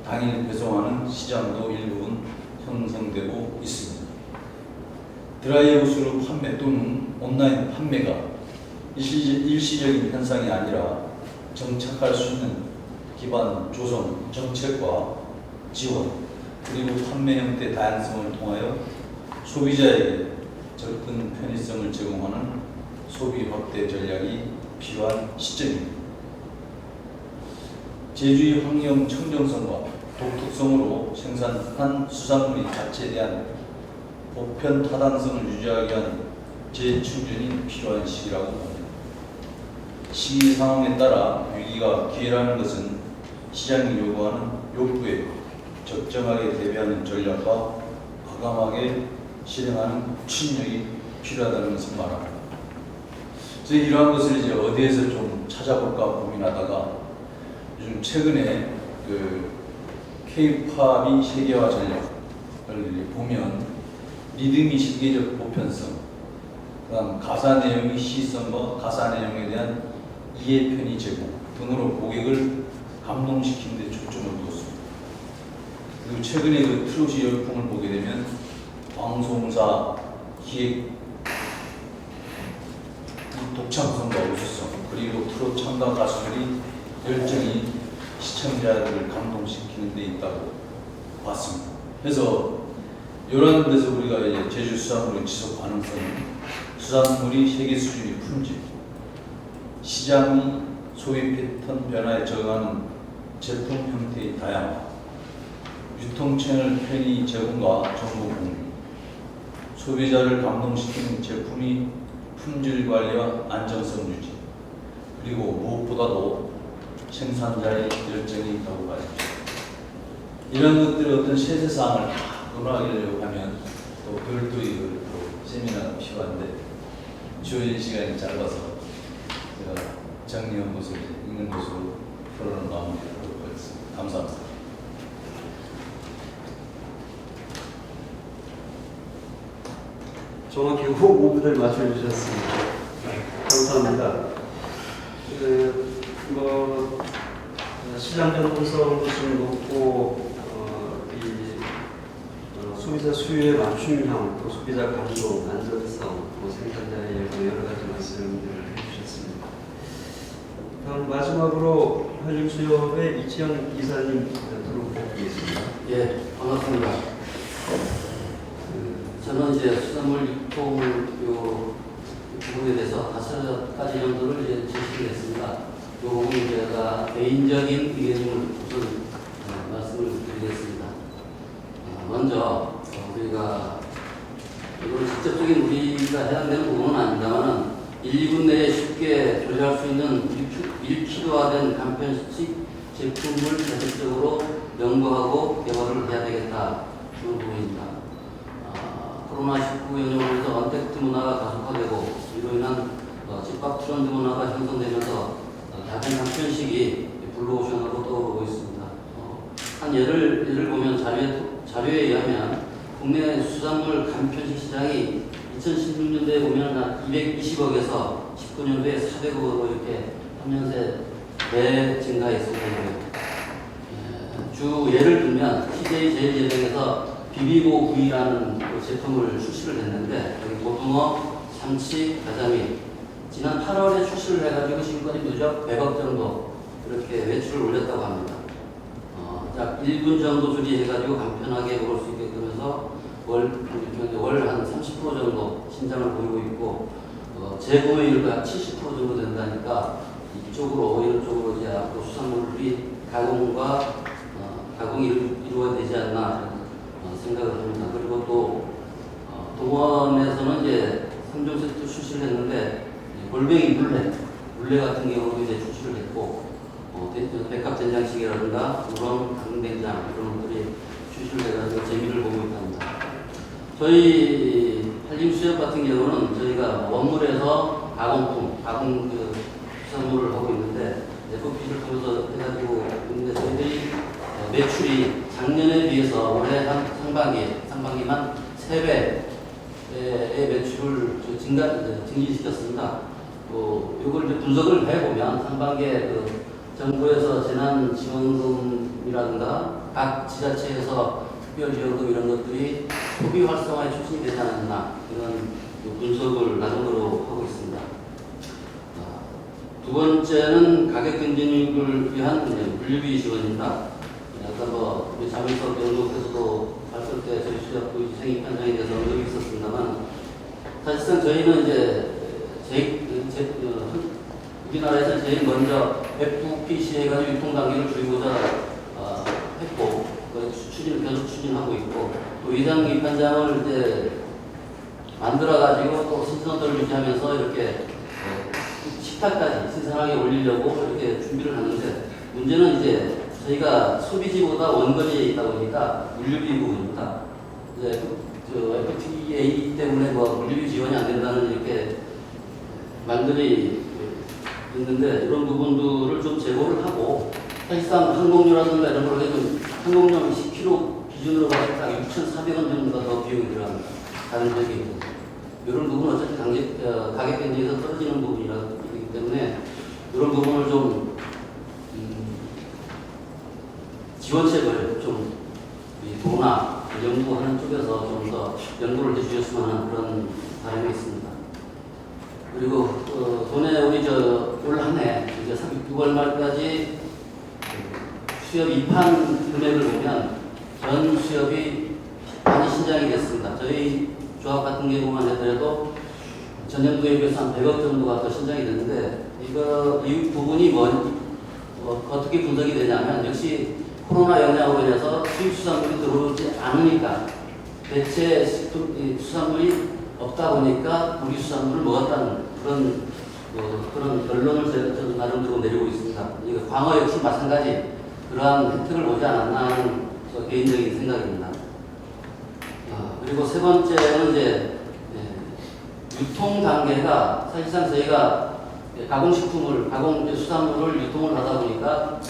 당일 배송하는 시장도 일부분 형성되고 있습니다. 드라이브스루 판매 또는 온라인 판매가 일시적인 현상이 아니라 정착할 수 있는 기반 조성 정책과 지원 그리고 판매 형태 다양성을 통하여 소비자에게 접근 편의성을 제공하는 소비 확대 전략이 필요한 시점입니다. 제주의 환경 청정성과 독특성으로 생산한 수산물의 가치에 대한 보편 타당성을 유지하기 위한 재충전이 필요한 시기라고 봅니다. 시기 상황에 따라 위기가 기회라는 것은 시장이 요구하는 욕구에 적정하게 대비하는 전략과 과감하게 실행하는 추진력이 필요하다는 것을 말합니다. 그래서 이러한 것을 이제 어디에서 좀 찾아볼까 고민하다가 요즘 최근에 그 K-팝이 세계화 전략을 보면 리듬이 세계적 보편성, 그다음 가사 내용의 시성과 가사 내용에 대한 이해 편의 제공 등으로 고객을 감동시키는 데 초점을 두었습니다. 그리고 최근에 그 트롯이 열풍을 보게 되면 방송사 기획 독창성과 우수성 그리고 트롯 참가 가수들이 열정이 시청자들을 감동시키는 데 있다고 봤습니다. 그래서 이런 데서 우리가 이제 제주 수산물의 지속 가능성은 수산물이 세계 수준의 품질, 시장이 소비 패턴 변화에 적응하는 제품 형태의 다양화, 유통 채널 편의 제공과 정보 공유, 소비자를 감동시키는 제품의 품질 관리와 안정성 유지, 그리고 무엇보다도 생산자의 열정이 있다고 봐야죠. 이런 것들의 어떤 세세사항을 다 논하려고 하면 또 별도의 또 세미나가 필요한데 주어진 시간이 짧아서 제가 정리한 것을 읽는 것으로 토론을 마무리하도록 하겠습니다. 감사합니다. 정확히 호흡을 맞춰주셨습니다. 감사합니다. 시장 변동성도 좀 높고 소비자 수요에 맞춤형, 또 소비자 감동, 안전성, 생산자의 여러 가지 말씀들을 해주셨습니다. 다음 마지막으로 한림수협의 이치현 이사님 들어보겠습니다. 예, 반갑습니다. 저는 이제 수산물 유통 요 부분에 대해서 5가지 정도를 이제 제시를 했습니다. 이 부분 제가 개인적인 의견을 우선 말씀을 드리겠습니다. 먼저 우리가 이건 직접적인 우리가 해당되는 부분은 아닙니다만은 1, 2분 내에 쉽게 조리할 수 있는 1kg화된 간편식 제품을 자체적으로 연구하고 개발을 해야 되겠다 그런 부분입니다. 코로나19 영향으로 인해서 언택트 문화가 가속화되고 이로 인한 집밥 트렌드 문화가 형성되면서 작은 간편식이 블루오션으로 떠오르고 있습니다. 한 예를 보면 자료에 의하면 국내 수산물 간편식 시장이 2016년도에 보면 한 220억에서 19년도에 400억으로 이렇게 3년새 증가했습니다. 주 예를 들면 CJ 제일제당에서 비비고 구이라는 제품을 출시를 했는데 여기 고등어, 참치, 가자미 지난 8월에 출시를 해가지고 지금까지 누적 100억 정도 이렇게 매출을 올렸다고 합니다. 약 1분 정도 조리해가지고 간편하게 먹을 수 있게끔 해서 월 한 30% 정도 신장을 보이고 있고 재구매율도 약 70% 정도 된다니까 이런 쪽으로 이제 앞으로 수산물이 가공이 이루어야 되지 않나 생각을 합니다. 그리고 또 동원에서는 이제 3종 세트 출시를 했는데 골뱅이 물회 같은 경우도 이제 출시를 했고 백합 된장찌개라든가 우렁 강된장 이런 것들이 출시를 해가지고 재미를 보고 있답니다. 저희 한림수협 같은 경우는 저희가 원물에서 가공 수산물을 하고 있는데 FP를 통해서 해가지고 있는데 저희들이 매출이 작년에 비해서 올해 상반기만 3배의 매출을 증진시켰습니다. 이걸 이제 분석을 해보면 상반기에 정부에서 재난지원금이라든가 각 지자체에서 특별지원금 이런 것들이 소비 활성화에 촉진이 되지 않았나 이런 분석을 나름대로 하고 있습니다. 두 번째는 가격 경쟁력을 위한 물류비 지원입니다. 아까 우리 자민석 연구께서도 발표 때 저희 수협 생익 현장에 대해서 언급이 있었습니다만 사실상 저희는 이제 우리나라에서 제일 먼저 FPC 해가지고 유통 단계를 줄이고자 했고 계속 추진하고 있고 또 위장 입판장을 이제 만들어가지고 또 신선도를 유지하면서 이렇게 식탁까지 신선하게 올리려고 이렇게 준비를 하는데 문제는 이제 저희가 소비지보다 원거리에 있다 보니까 물류비 부분입니다. 이제 FTA 때문에 물류비 지원이 안 된다는 이렇게 말들이 있는데 이런 부분들을 좀 제고를 하고 사실상 항공료라든가 이런 걸 해도 항공료 10kg 기준으로 봤을 때 6,400원 정도가 더 비용이 들어갑니다. 다른 지역에 이런 부분은 어차피 가격 경쟁에서 떨어지는 부분이기 때문에 이런 부분을 좀 지원책을 좀 도나 연구하는 쪽에서 좀 더 연구를 해주셨으면 하는 그런 바람이 있습니다. 그리고 돈에 우리 올 한 해 이제 6월 말까지 수협 입판 금액을 보면 전 수협이 많이 신장이 됐습니다. 저희 조합 같은 경우만 하더라도 전년도에 비해서 한 100억 정도가 더 신장이 됐는데 이 부분이 어떻게 분석이 되냐면 역시 코로나 영향으로 인해서 수입 수산물이 들어오지 않으니까 대체 수산물이 없다 보니까 우리 수산물을 먹었다는 그런 결론을 저는 나름대로 내리고 있습니다. 광어 역시 마찬가지 그러한 혜택을 보지 않았나 하는 개인적인 생각입니다. 그리고 세 번째는 이제 유통 단계가 사실상 저희가 가공 수산물을 유통을 하다 보니까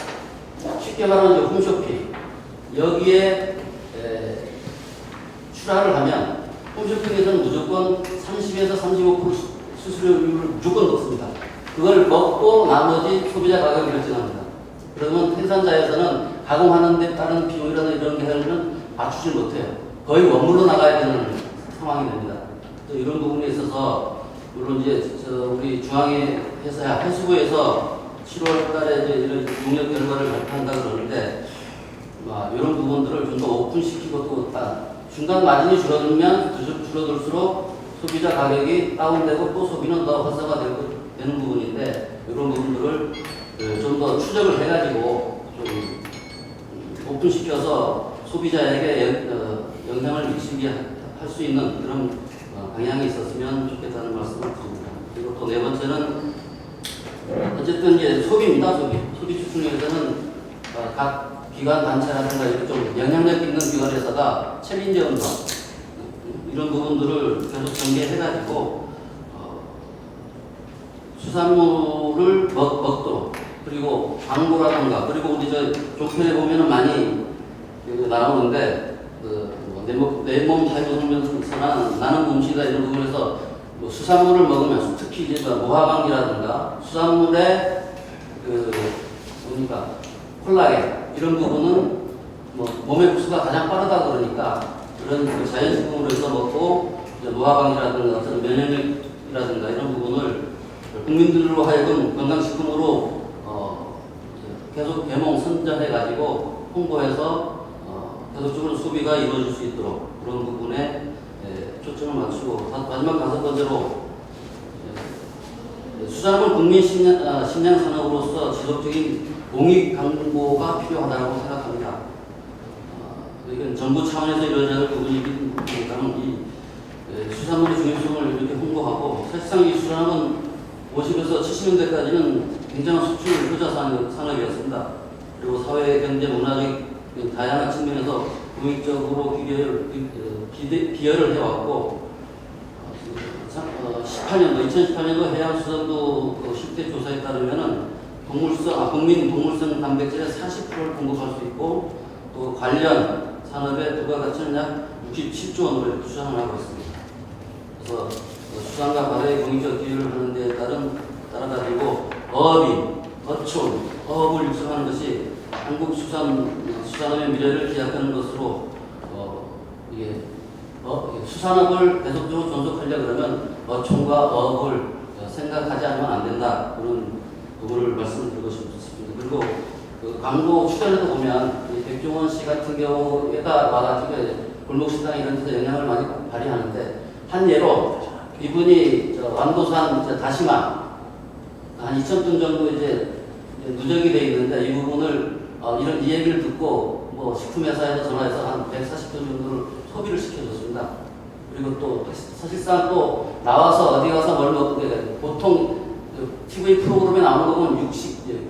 쉽게 말하면 홈쇼핑 여기에 출하를 하면 홈쇼핑에서는 무조건 30에서 35% 수수료를 무조건 넣습니다. 그걸 먹고 나머지 소비자 가격을 결정합니다. 그러면 생산자에서는 가공하는 데 따른 비용이라든가 이런 게 하려면 맞추지 못해요. 거의 원물로 나가야 되는 상황이 됩니다. 또 이런 부분에 있어서 물론 이제 우리 중앙에 해수부에서 7월 달에 이제 이런 용역 결과를 발표한다 그러는데 이런 부분들을 좀 더 오픈시키고 또 중간 마진이 줄어들수록 소비자 가격이 다운되고 또 소비는 더 활성화되는 부분인데 이런 부분들을 좀 더 추적을 해가지고 좀 오픈시켜서 소비자에게 영향을 미치게 할 수 있는 그런 방향이 있었으면 좋겠다는 말씀을 드립니다. 그리고 또 네 번째는 어쨌든 이제 소비입니다. 소비 추진위에서는 각 기관 단체라든가 이렇게 좀 영향력 있는 기관에서가 챌린지 운동 이런 부분들을 계속 전개해가지고 수산물을 먹도록 그리고 광고라든가 그리고 우리 저 종편에 보면은 많이 나오는데 내 몸 자유성면서나 나는 몸시다 이런 부분에서 뭐 수산물을 먹으면 특히 이제 모화방기라든가 수산물의 뭡니까 콜라겐 이런 부분은 뭐 몸의 흡수가 가장 빠르다 그러니까 그런 자연식품으로 해서 먹고 모화방기라든가 어떤 면역력이라든가 이런 부분을 국민들로 하여금 건강식품으로 계속 개몽 선전해가지고 홍보해서 계속적으로 소비가 이루어질 수 있도록 그런 부분에 초점을 맞추고 마지막 5번째로 수산물 국민 식량 산업으로서 지속적인 공익 광고가 필요하다고 생각합니다. 이건 정부 차원에서 이루어져야 할 부분이기 때문에 이 수산물의 중요성을 이렇게 홍보하고 사실상 이 수산은 50에서 70년대까지는 굉장한 수출 효자 산업이었습니다. 그리고 사회, 경제, 문화적 다양한 측면에서 공익적으로 기여를 해왔고 2018년도 해양수산도 실태 조사에 따르면은 국민 동물성 단백질의 40%를 공급할 수 있고 또 관련 산업의 부가가치는 약 67조 원을 추산을 하고 있습니다. 그래서 수산과 바다의 공익적 기여를 하는 데 따라가지고 어업인, 어촌, 어업을 육성하는 것이 한국 수산업의 미래를 기약하는 것으로 수산업을 계속적으로 존속하려고 그러면 어촌과 어업을 생각하지 않으면 안 된다. 그런 부분을 말씀드리고 싶습니다. 그리고 그 광고 출연에도 보면 백종원 씨 같은 경우에다 와가지고 골목식당 이런 데서 영향을 많이 발휘하는데 한 예로 이분이 완도산 다시마 한 2,000톤 정도 이제 누적이 돼 있는데 이 부분을 이 얘기를 듣고 뭐 식품회사에서 전화해서 한 140톤 정도를 소비를 시켜줬습니다. 그리고 또 사실상 또 나와서 어디 가서 뭘 먹게 보통 TV 프로그램에 나오는 거 보면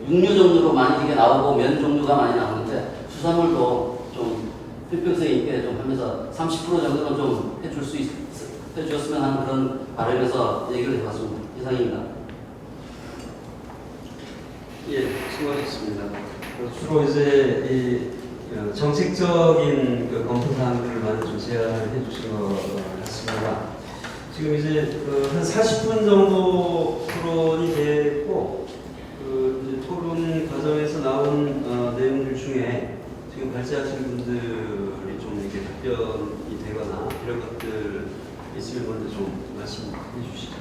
육류 종류로 많이 이게 나오고 면 종류가 많이 나오는데 수산물도 좀 필평성 있게 좀 하면서 30% 정도는 좀 해주었으면 하는 그런 바람에서 얘기를 해봤습니다. 이상입니다. 예, 수고하셨습니다. 주로 이제 이 정책적인 그 검토 사항들을 많이 좀 제안해 주신 것 같습니다. 지금 이제 한 40분 정도 토론이 됐고, 이제 토론 과정에서 나온 내용들 중에 지금 발제하신 분들이 좀 이렇게 답변이 되거나 이런 것들 있으면 먼저 좀 말씀해 주시죠.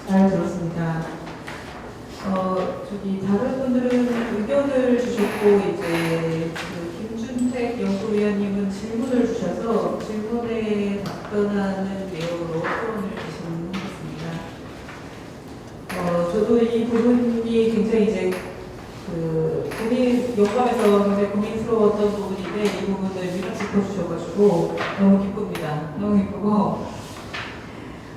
잘 들었습니다. 다른 분들은 의견을 주셨고, 이제 김준택 연구위원님은 질문을 주셔서 질문에 답변하는 내용으로 토론을 진행하겠습니다. 저도 이 부분이 굉장히 이제 영감에서 굉장히 고민스러웠던 부분인데 이 부분을 미리 짚어주셔가지고 너무 기쁩니다. 너무 기쁘고.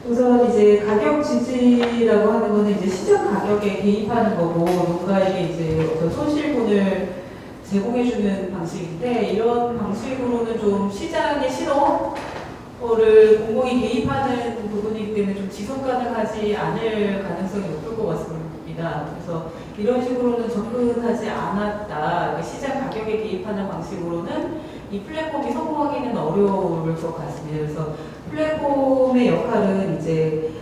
우선 이제 가격 지지라고 하는 거는 이제 시장 가격에 개입하는 거고 농가에게 이제 어떤 손실분을 제공해주는 방식인데 이런 방식으로는 좀 시장의 신호를 공공이 개입하는 부분이기 때문에 좀 지속 가능하지 않을 가능성이 높을 것 같습니다. 그래서 이런 식으로는 접근하지 않았다. 시장 가격에 개입하는 방식으로는 이 플랫폼이 성공하기는 어려울 것 같습니다. 그래서 플랫폼의 역할은 이제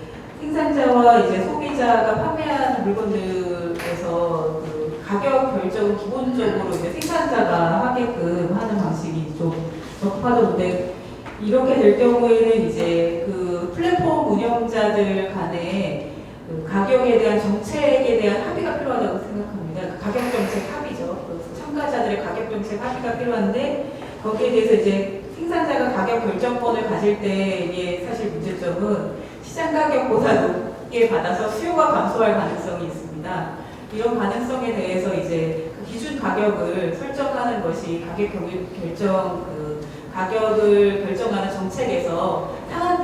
생산자와 이제 소비자가 판매하는 물건들에서 그 가격 결정은 기본적으로 이제 생산자가 하게끔 하는 방식이 좀 적합하던데 이렇게 될 경우에는 이제 그 플랫폼 운영자들 간에 그 가격에 대한 정책에 대한 합의가 필요하다고 생각합니다. 그 가격 정책 합의죠. 그 참가자들의 가격 정책 합의가 필요한데 거기에 대해서 이제 생산자가 가격 결정권을 가질 때의 사실 문제점은 시장 가격보다 높게 받아서 수요가 감소할 가능성이 있습니다. 이런 가능성에 대해서 이제 그 기준 가격을 설정하는 것이 가격을 결정하는 정책에서 상한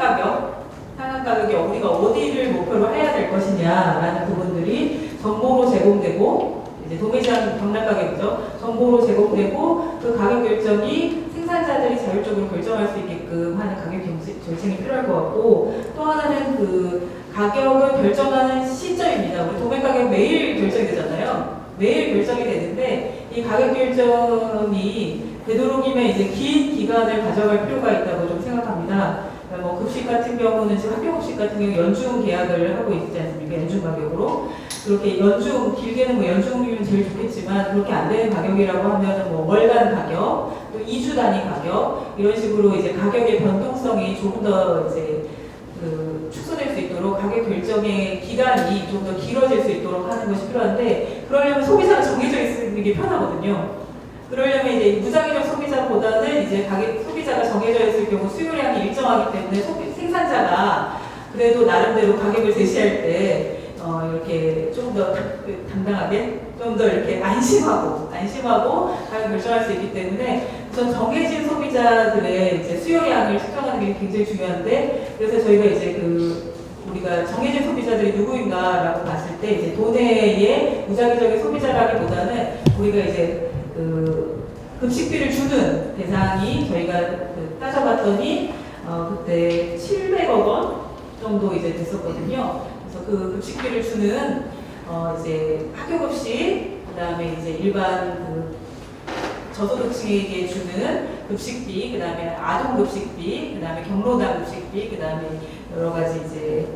가격이 우리가 어디를 목표로 해야 될 것이냐라는 부분들이 정보로 제공되고 이제 도매시장 경락 가격이죠. 정보로 제공되고 그 가격 결정이 생산자들이 자율적으로 결정할 수 있게끔 하는 가격 결정이 필요할 것 같고 또 하나는 그 가격을 결정하는 시점입니다. 우리 도매 가격 매일 결정이 되잖아요. 매일 결정이 되는데 이 가격 결정이 되도록이면 이제 긴 기간을 가져갈 필요가 있다고 좀 생각합니다. 그러니까 뭐 급식 같은 경우는 지금 학교 급식 같은 경우 연중 계약을 하고 있지 않습니까? 연중 가격으로 그렇게 길게는 뭐 연중이면 제일 좋겠지만 그렇게 안 되는 가격이라고 하면은 뭐 월간 가격, 또 2주 단위 가격 이런 식으로 이제 가격의 변동성이 조금 더 이제 축소될 수 있도록 가격 결정의 기간이 좀 더 길어질 수 있도록 하는 것이 필요한데 그러려면 소비자가 정해져 있는 게 편하거든요. 그러려면 이제 무작위적 소비자보다는 이제 소비자가 정해져 있을 경우 수요량이 일정하기 때문에 생산자가 그래도 나름대로 가격을 제시할 때 이렇게 좀 더 당당하게 좀 더 이렇게 안심하고 가격 결정할 수 있기 때문에 우선 정해진 소비자들의 이제 수요량을 측정하는 게 굉장히 중요한데 그래서 저희가 이제 우리가 정해진 소비자들이 누구인가라고 봤을 때 이제 도내의 무작위적인 소비자라기보다는 우리가 이제 급식비를 주는 대상이 저희가 따져봤더니 그때 700억 원 정도 이제 됐었거든요. 그래서 그 급식비를 주는 이제 학교급식, 그다음에 이제 일반 저소득층에게 주는 급식비, 그다음에 아동급식비, 그다음에 경로당 급식비, 그다음에 여러 가지 이제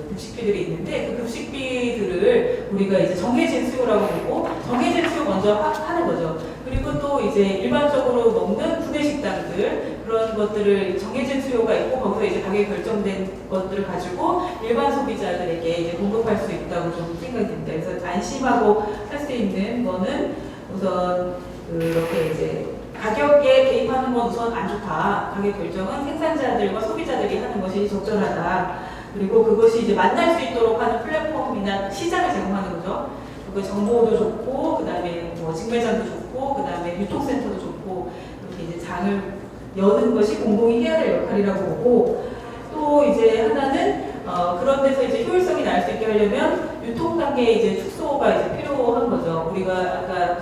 급식비들이 있는데 그 급식비들을 우리가 이제 정해진 수요라고 보고 정해진 수요 먼저 하는 거죠. 그리고 또 이제 일반적으로 먹는 구내식당들 그런 것들을 정해진 수요가 있고 거기서 이제 가격이 결정된 것들을 가지고 일반 소비자들에게 이제 공급할 수 있다고 좀 생각이 듭니다. 그래서 안심하고 할 수 있는 거는 우선 그렇게 이제 가격에 개입하는 건 우선 안 좋다. 가격 결정은 생산자들과 소비자들이 하는 것이 적절하다. 그리고 그것이 이제 만날 수 있도록 하는 플랫폼이나 시장을 제공하는 거죠. 그 정보도 좋고, 그 다음에 뭐 직매장도 좋고, 그 다음에 유통센터도 좋고, 이렇게 이제 장을 여는 것이 공공이 해야 될 역할이라고 보고, 또 이제 하나는 그런 데서 이제 효율성이 날 수 있게 하려면 유통 단계 이제 축소가 이제 필요한 거죠. 우리가 아까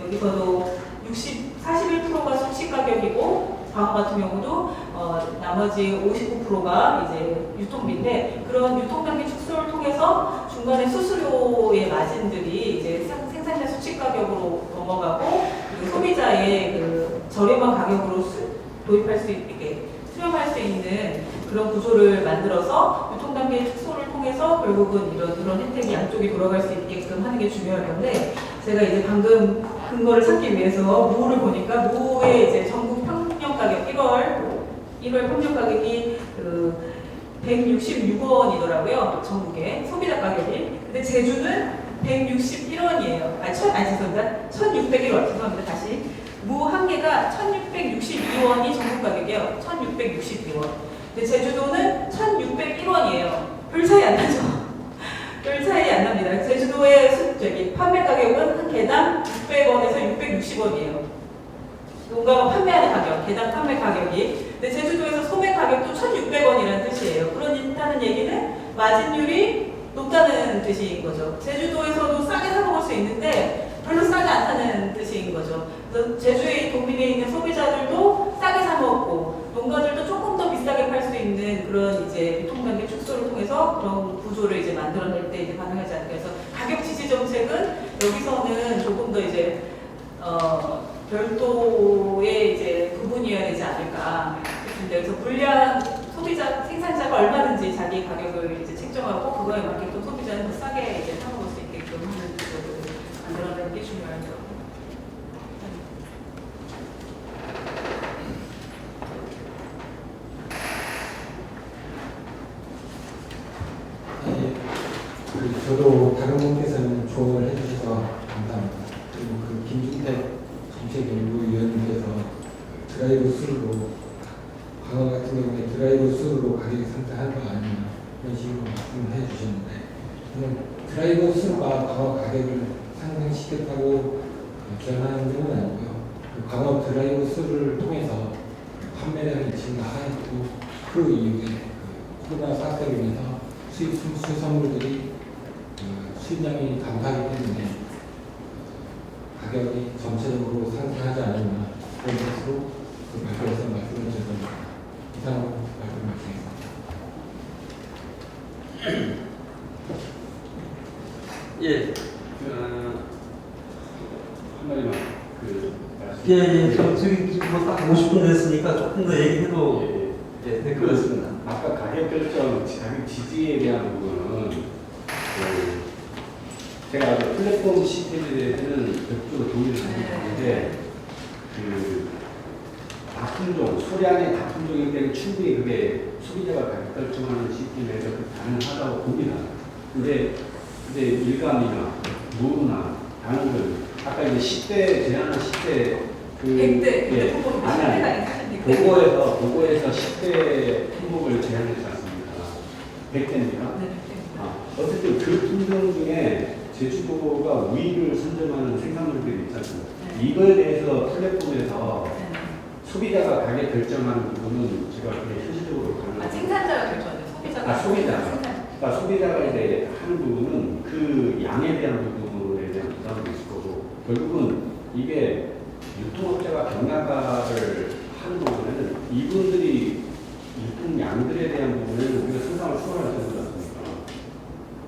여기서도 41%가 수식 가격이고 광어 같은 경우도 나머지 59%가 이제 유통비인데 그런 유통 단계 축소를 통해서 중간에 수수료의 마진들이 이제 생산자 수식 가격으로 넘어가고 그리고 소비자의 그 저렴한 가격으로 도입할 수 있게 수렴할 수 있는 그런 구조를 만들어서 유통 단계 축소를 통해서 결국은 이런 혜택이 양쪽이 돌아갈 수 있게끔 하는 게 중요할 건데 제가 이제 방금 근거를 찾기 위해서 무를 보니까 무의 이제 전국 평균 가격 1월 평균 가격이 166원이더라고요. 전국에 소비자 가격이. 근데 제주는 161원이에요. 죄송합니다. 1,601원. 죄송합니다. 다시. 무 한 개가 1,662원이 전국 가격이에요. 1,662원. 근데 제주도는 1,601원이에요. 별 차이 안 나죠? 별 차이 안 납니다. 제주도의 판매 가격은 한 개당 600원에서 660원이에요. 농가가 판매하는 가격, 개당 판매 가격이. 근데 제주도에서 소매 가격도 1,600원이라는 뜻이에요. 그렇다는 얘기는 마진율이 높다는 뜻인 거죠. 제주도에서도 싸게 사 먹을 수 있는데 별로 싸지 않다는 뜻인 거죠. 그래서 제주에 도민에 있는 소비자들도 싸게 사 먹고 농가들도 조금 더 비싸게 팔 수 있는 그런 이제 유통단계 축소를 통해서 그런 구조를 이제 만들어낼 때 이제 가능하지 않을까. 그래서 가격 지지 정책은 여기서는 조금 더 이제 별도의 이제 부분이어야 되지 않을까 싶은데 그래서 물량 소비자 생산자가 얼마든지 자기 가격을 이제 책정하고 그거에 맞게 또 소비자는 더 싸게 이제 사 먹을 수 있게끔 하는 구조를 만들어내는 게 중요하죠. 정책연구위원님께서 드라이브 스루로 광화 같은 경우에 드라이브 스루로 가격이 상승한 거 아니냐 이런 식으로 말씀을 해주셨는데 저는 드라이브 스루가 광화 가격을 상승시켰다고 견하는 건 아니고요. 그 광화 드라이브 스루를 통해서 판매량이 증가하였고 그 이후에 그 코로나 사태로 인해서 수산물들이 수입량이 감소하기 때문에 가격이 전체적으로 상승하지 않았나 그런 것으로 그 발표에서 말씀을 드렸습니다. 이상 말씀드리겠습니다. 예. 한 마디만 그 말씀. 예, 저기 뭐딱 50분 됐으니까 조금 더 얘기해도 될 것 같습니다. 아까 가격 결정, 가격 지지에 대한 부분은 제가 플랫폼 시스템에 대해서는 적극적으로 동의를 하는데 다품종, 소량의 다품종이기 때문에 충분히 그게 소비자가 가격 결정하는 시스템에서 가능하다고 봅니다. 근데 이제 일감이나 무나 다른 걸 아까 이제 10대 제한한 10대 그 100대 보고에서 10대 품목을 제한했지 않습니까? 100대입니다. 어쨌든 그 품종 중에 제주도가 우위를 선점하는 생산물들이 있지 않습니까? 이거에 대해서 플랫폼에서 소비자가 가격 결정하는 부분은 제가 그게 현실적으로 가능합니다. 생산자가 결정해요. 소비자가. 그러니까 소비자가 이제 하는 부분은 그 양에 대한 부분에 대한 부담도 있을 거고 결국은 이게 유통업자가 경량화를 하는 부분에는 이분들이 유통량들에 대한 부분에는 우리가 생산을 추가할 수 있지 않습니까?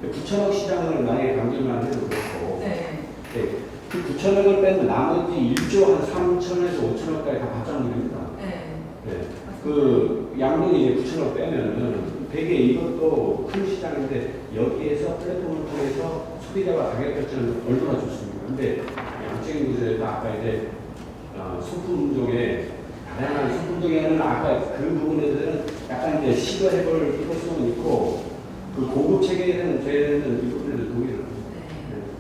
9천억 시장을 만약에 강조만 해도 그렇고 그 9천억을 빼면 나머지 1조 한 3천에서 5천억까지 다 받장물입니다. 그 양분이 이제 9천억 빼면은 되게 이것도 큰 시장인데 여기에서 플랫폼을 통해서 소비자가 가격 결정을 얼마나 좋습니까? 근데 양적인 구조에서 아까 이제 소품종에 다양한 소품종에는 아까 그 부분에 대해서는 약간 이제 시도해볼 필요성은 있고 그 고급 체계에는 저희는 이것들을 동의를 합니다.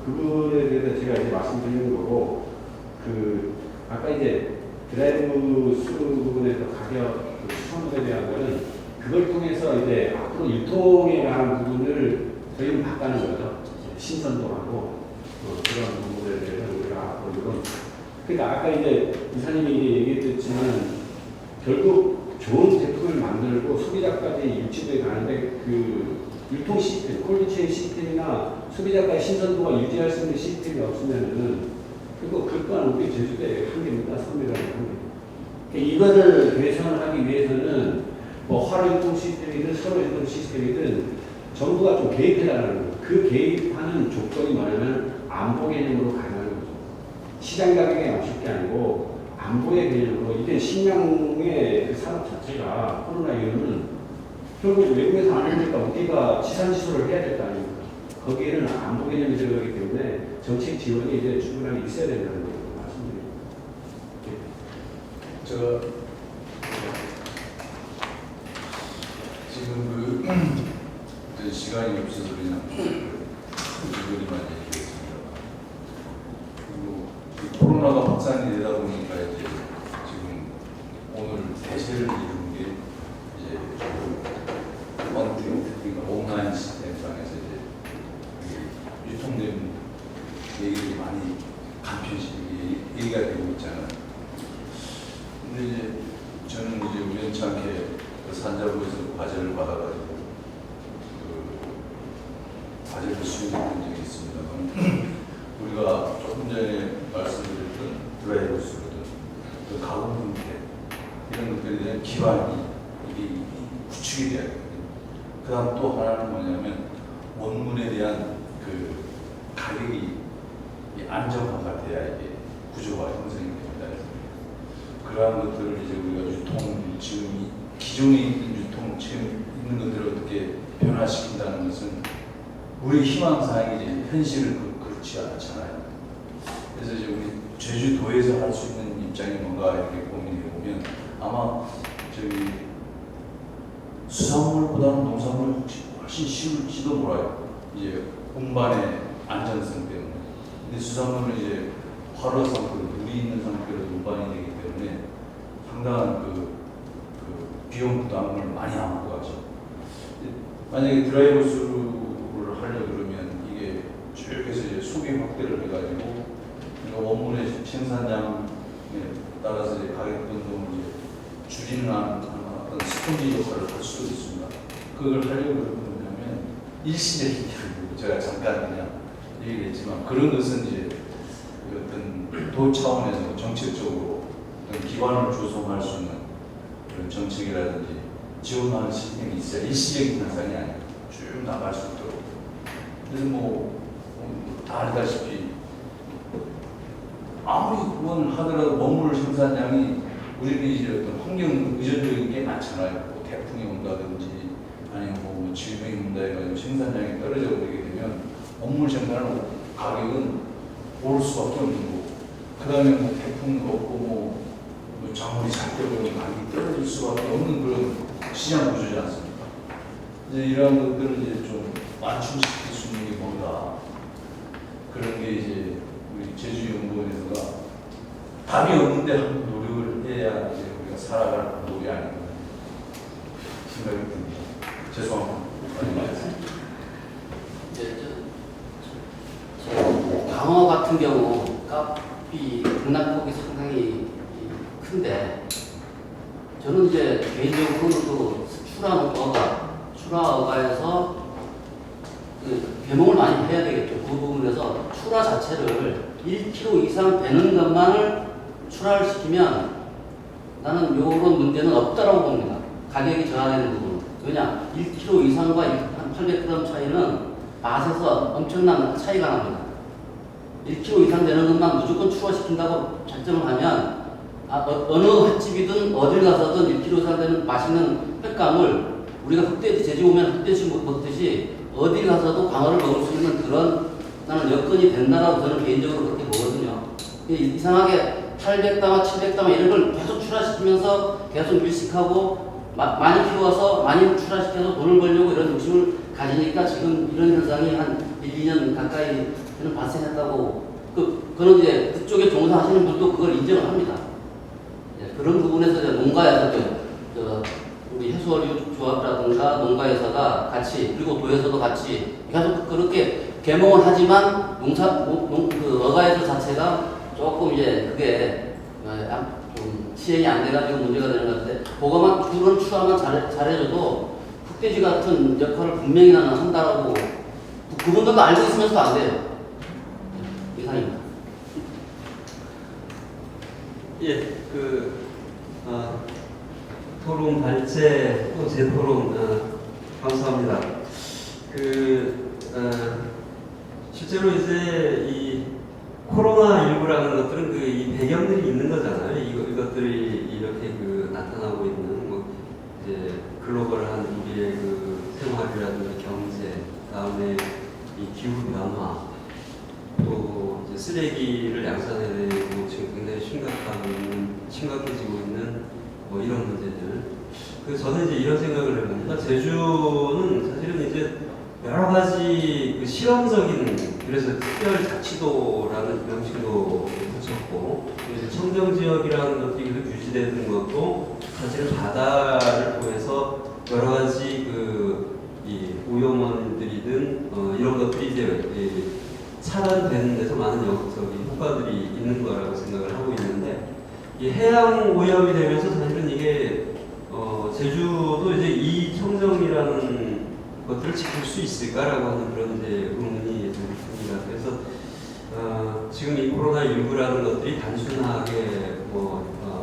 그 부분에 대해서 제가 이제 말씀드리는 거고 그 아까 이제 드라이브 스루 부분에서 가격 수선물에 대한 거는 그걸 통해서 이제 앞으로 유통에 관한 부분을 저희는 바꾸는 거죠. 신선도하고 그런 부분에 대해서 우리가 앞으로 이런 그러니까 아까 이제 이사님이 얘기했지만 결국 좋은 제품을 만들고 소비자까지 유치돼 가는데 그 유통 시스템, 콜드체인 시스템이나 소비자까지 신선도가 유지할 수 있는 시스템이 없으면은 그리고 그 또한 우리 제주도의 한계입니다. 선배라는 한계. 이거를 개선하기 위해서는 뭐 화로 유통 시스템이든 서로 유통 시스템이든 정부가 좀 개입해달라는 거예요. 그 개입하는 조건이 뭐냐면 안보 개념으로 가능한 거죠. 시장 가격에 맞출 게 아니고 안보의 개념으로 이게 식량의 산업 자체가 코로나 이후는 결국 외국에서 안 하니까 우리가 지산지소를 해야 될 거 아닙니까? 거기에는 안보 개념이 들어가기 때문에 정책 지원이 이제 충분하게 있어야 된다는 걸 말씀드립니다. 제가 지금 그 시간이 없어서 그냥 이거리만 얘기했습니다. 그리고 코로나가 확산이 되다 보니까 이제 지금 오늘 대세를 이루는 게 이제 그러니까 온라인 시스템상에서 이제 유통된 얘기들이 많이 간편식 얘기가 되고 있잖아요. 근데 이제 저는 이제 우연치 않게 그 산자부에서 과제를 받아가지고 그 과제를 수행했던 적이 있습니다. 우리가 조금 전에 말씀드렸던 드라이브 스루든 그 가공 형태 이런 것들에 대한 기반이 이게 구축이 돼야 되거든요. 그 다음 또 하나는 뭐냐면 원문에 대한 그 가격이 안정화가 돼야 이게 구조가 형성이 됩니다. 그러한 것들을 이제 우리가 유통 지금 기존에 있는 유통 지금 있는 것들을 어떻게 변화시킨다는 것은 우리 희망사항이지 현실은 그렇지 않잖아요. 그래서 이제 우리 제주도에서 할 수 있는 입장이 뭔가 이렇게 고민해 보면 아마 저기 수산물보다는 농산물이 훨씬 쉬울지도 몰라요. 이제 운반의 안전성 때문에. 근데 수산물은 이제 활어 상표, 물이 있는 상표를 만약에 드라이브 스루를 하려고 그러면 이게 쭉 해서 이제 소비 확대를 해가지고 원문의 생산량에 따라서 이제 가격 변동을 이제 줄이는 어떤 스펀지 역할을 할 수도 있습니다. 그걸 하려고 그러면 일시적인 일이고 제가 잠깐 그냥 얘기했지만 그런 것은 이제 어떤 도 차원에서 정책적으로 어떤 기반을 조성할 수 있는 그런 정책이라든지 지원하는 시스템이 있어야 일시적인 현상이 아니고 쭉 나갈 수 있도록. 그래서 다 알다시피 아무리 그건 하더라도 원물 생산량이 우리들이 이제 어떤 환경 의존적인 게 많잖아요. 뭐 태풍이 온다든지 아니면 뭐 질병이 온다 해가지고 생산량이 떨어져 버리게 되면 원물 생산은 가격은 오를 수밖에 없는 거고 그 다음에 뭐 태풍도 없고 뭐 작물이 잘 되면 가격이 떨어질 수밖에 없는 그런 시장 구조지 않습니까? 이제 이러한 것들을 이제 좀 맞춤시킬 수 있는 게 뭔가 그런 게 이제 우리 제주연구원에서가 답이 없는데 한번 노력을 해야 이제 우리가 살아갈 방법이 아닌가 생각이 듭니다. 죄송합니다. 강어 같은 경우 카피 등락폭이 상당히 큰데 저는 이제 개인적으로 출하어가에서 개몽을 많이 해야 되겠죠. 그 부분에서 출하 자체를 1kg 이상 되는 것만을 출하를 시키면 나는 이런 문제는 없다라고 봅니다. 가격이 저하되는 부분. 왜냐? 1kg 이상과 한 800g 차이는 맛에서 엄청난 차이가 납니다. 1kg 이상 되는 것만 무조건 출하시킨다고 결정을 하면 어느 횟집이든 어딜 가서든 1kg 이상 되는 맛있는 횟감을 우리가 제주 오면 흑돼지 먹듯이 어딜 가서도 광어를 먹을 수 있는 그런 나는 여건이 된다라고 저는 개인적으로 그렇게 보거든요. 이상하게 800담아, 700담아 이런 걸 계속 출하시키면서 계속 밀식하고 많이 키워서 많이 출하시켜서 돈을 벌려고 이런 욕심을 가지니까 지금 이런 현상이 한 1, 2년 가까이 저는 발생했다고 그런 이제 그쪽에 종사하시는 분도 그걸 인정을 합니다. 그런 부분에서 농가에서 우리 해수어류 조합이라든가 농가에서가 같이 그리고 도에서도 같이 계속 그렇게 개몽을 하지만 어가에서 자체가 조금 이제 그게 좀 시행이 안 돼가지고 문제가 되는 것 같은데 그런 추하만 잘해줘도 흑돼지 같은 역할을 분명히 나는 한다라고 그분들도 알고 있으면서도 안 돼요. 이상입니다. 예, 토론 발제 또 재토론 감사합니다. 실제로 이제 이 코로나19라는 것들은 이 배경들이 있는 거잖아요. 이것들이 이렇게 나타나고 있는 이제 글로벌한 우리의 생활이라든가 경제, 다음에 이 기후 변화, 또 이제 쓰레기를 양산해야 되고 지금 굉장히 심각해지고 있는 이런 문제들. 저는 이제 이런 생각을 해봅니다. 제주는 사실은 이제 여러 가지 실험적인, 그래서 특별 자치도라는 명칭도 붙였고, 이제 청정지역이라는 것들이 유지되는 것도 사실은 바다를 통해서 여러 가지 이 오염원들이든 이런 것들이 이제 차단되는 데서 많은 효과들이 있는 거라고 생각을 하고 있는데, 이 해양 오염이 되면서 사실은 이게 제주도 이제 이 청정이라는 것들을 지킬 수 있을까라고 하는 그런 이제 의문이 듭니다. 그래서 지금 이 코로나19라는 것들이 단순하게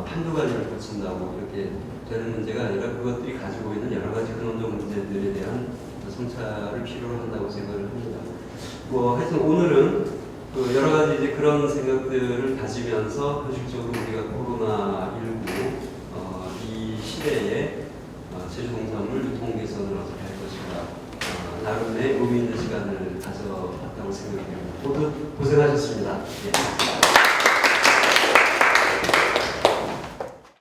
한두 가지를 고친다고 이렇게 되는 문제가 아니라 그것들이 가지고 있는 여러 가지 근원적 문제들에 대한 성찰을 필요로 한다고 생각을 합니다. 하여튼 오늘은 여러 가지 이제 그런 생각들을 가지면서 현실적으로 우리가 코로나19 이 시대에 제주 농산물 유통 개선을 어떻게 할 것인가 나름의 의미 있는 시간을 가져봤다고 생각합니다. 모두 고생하셨습니다. 예.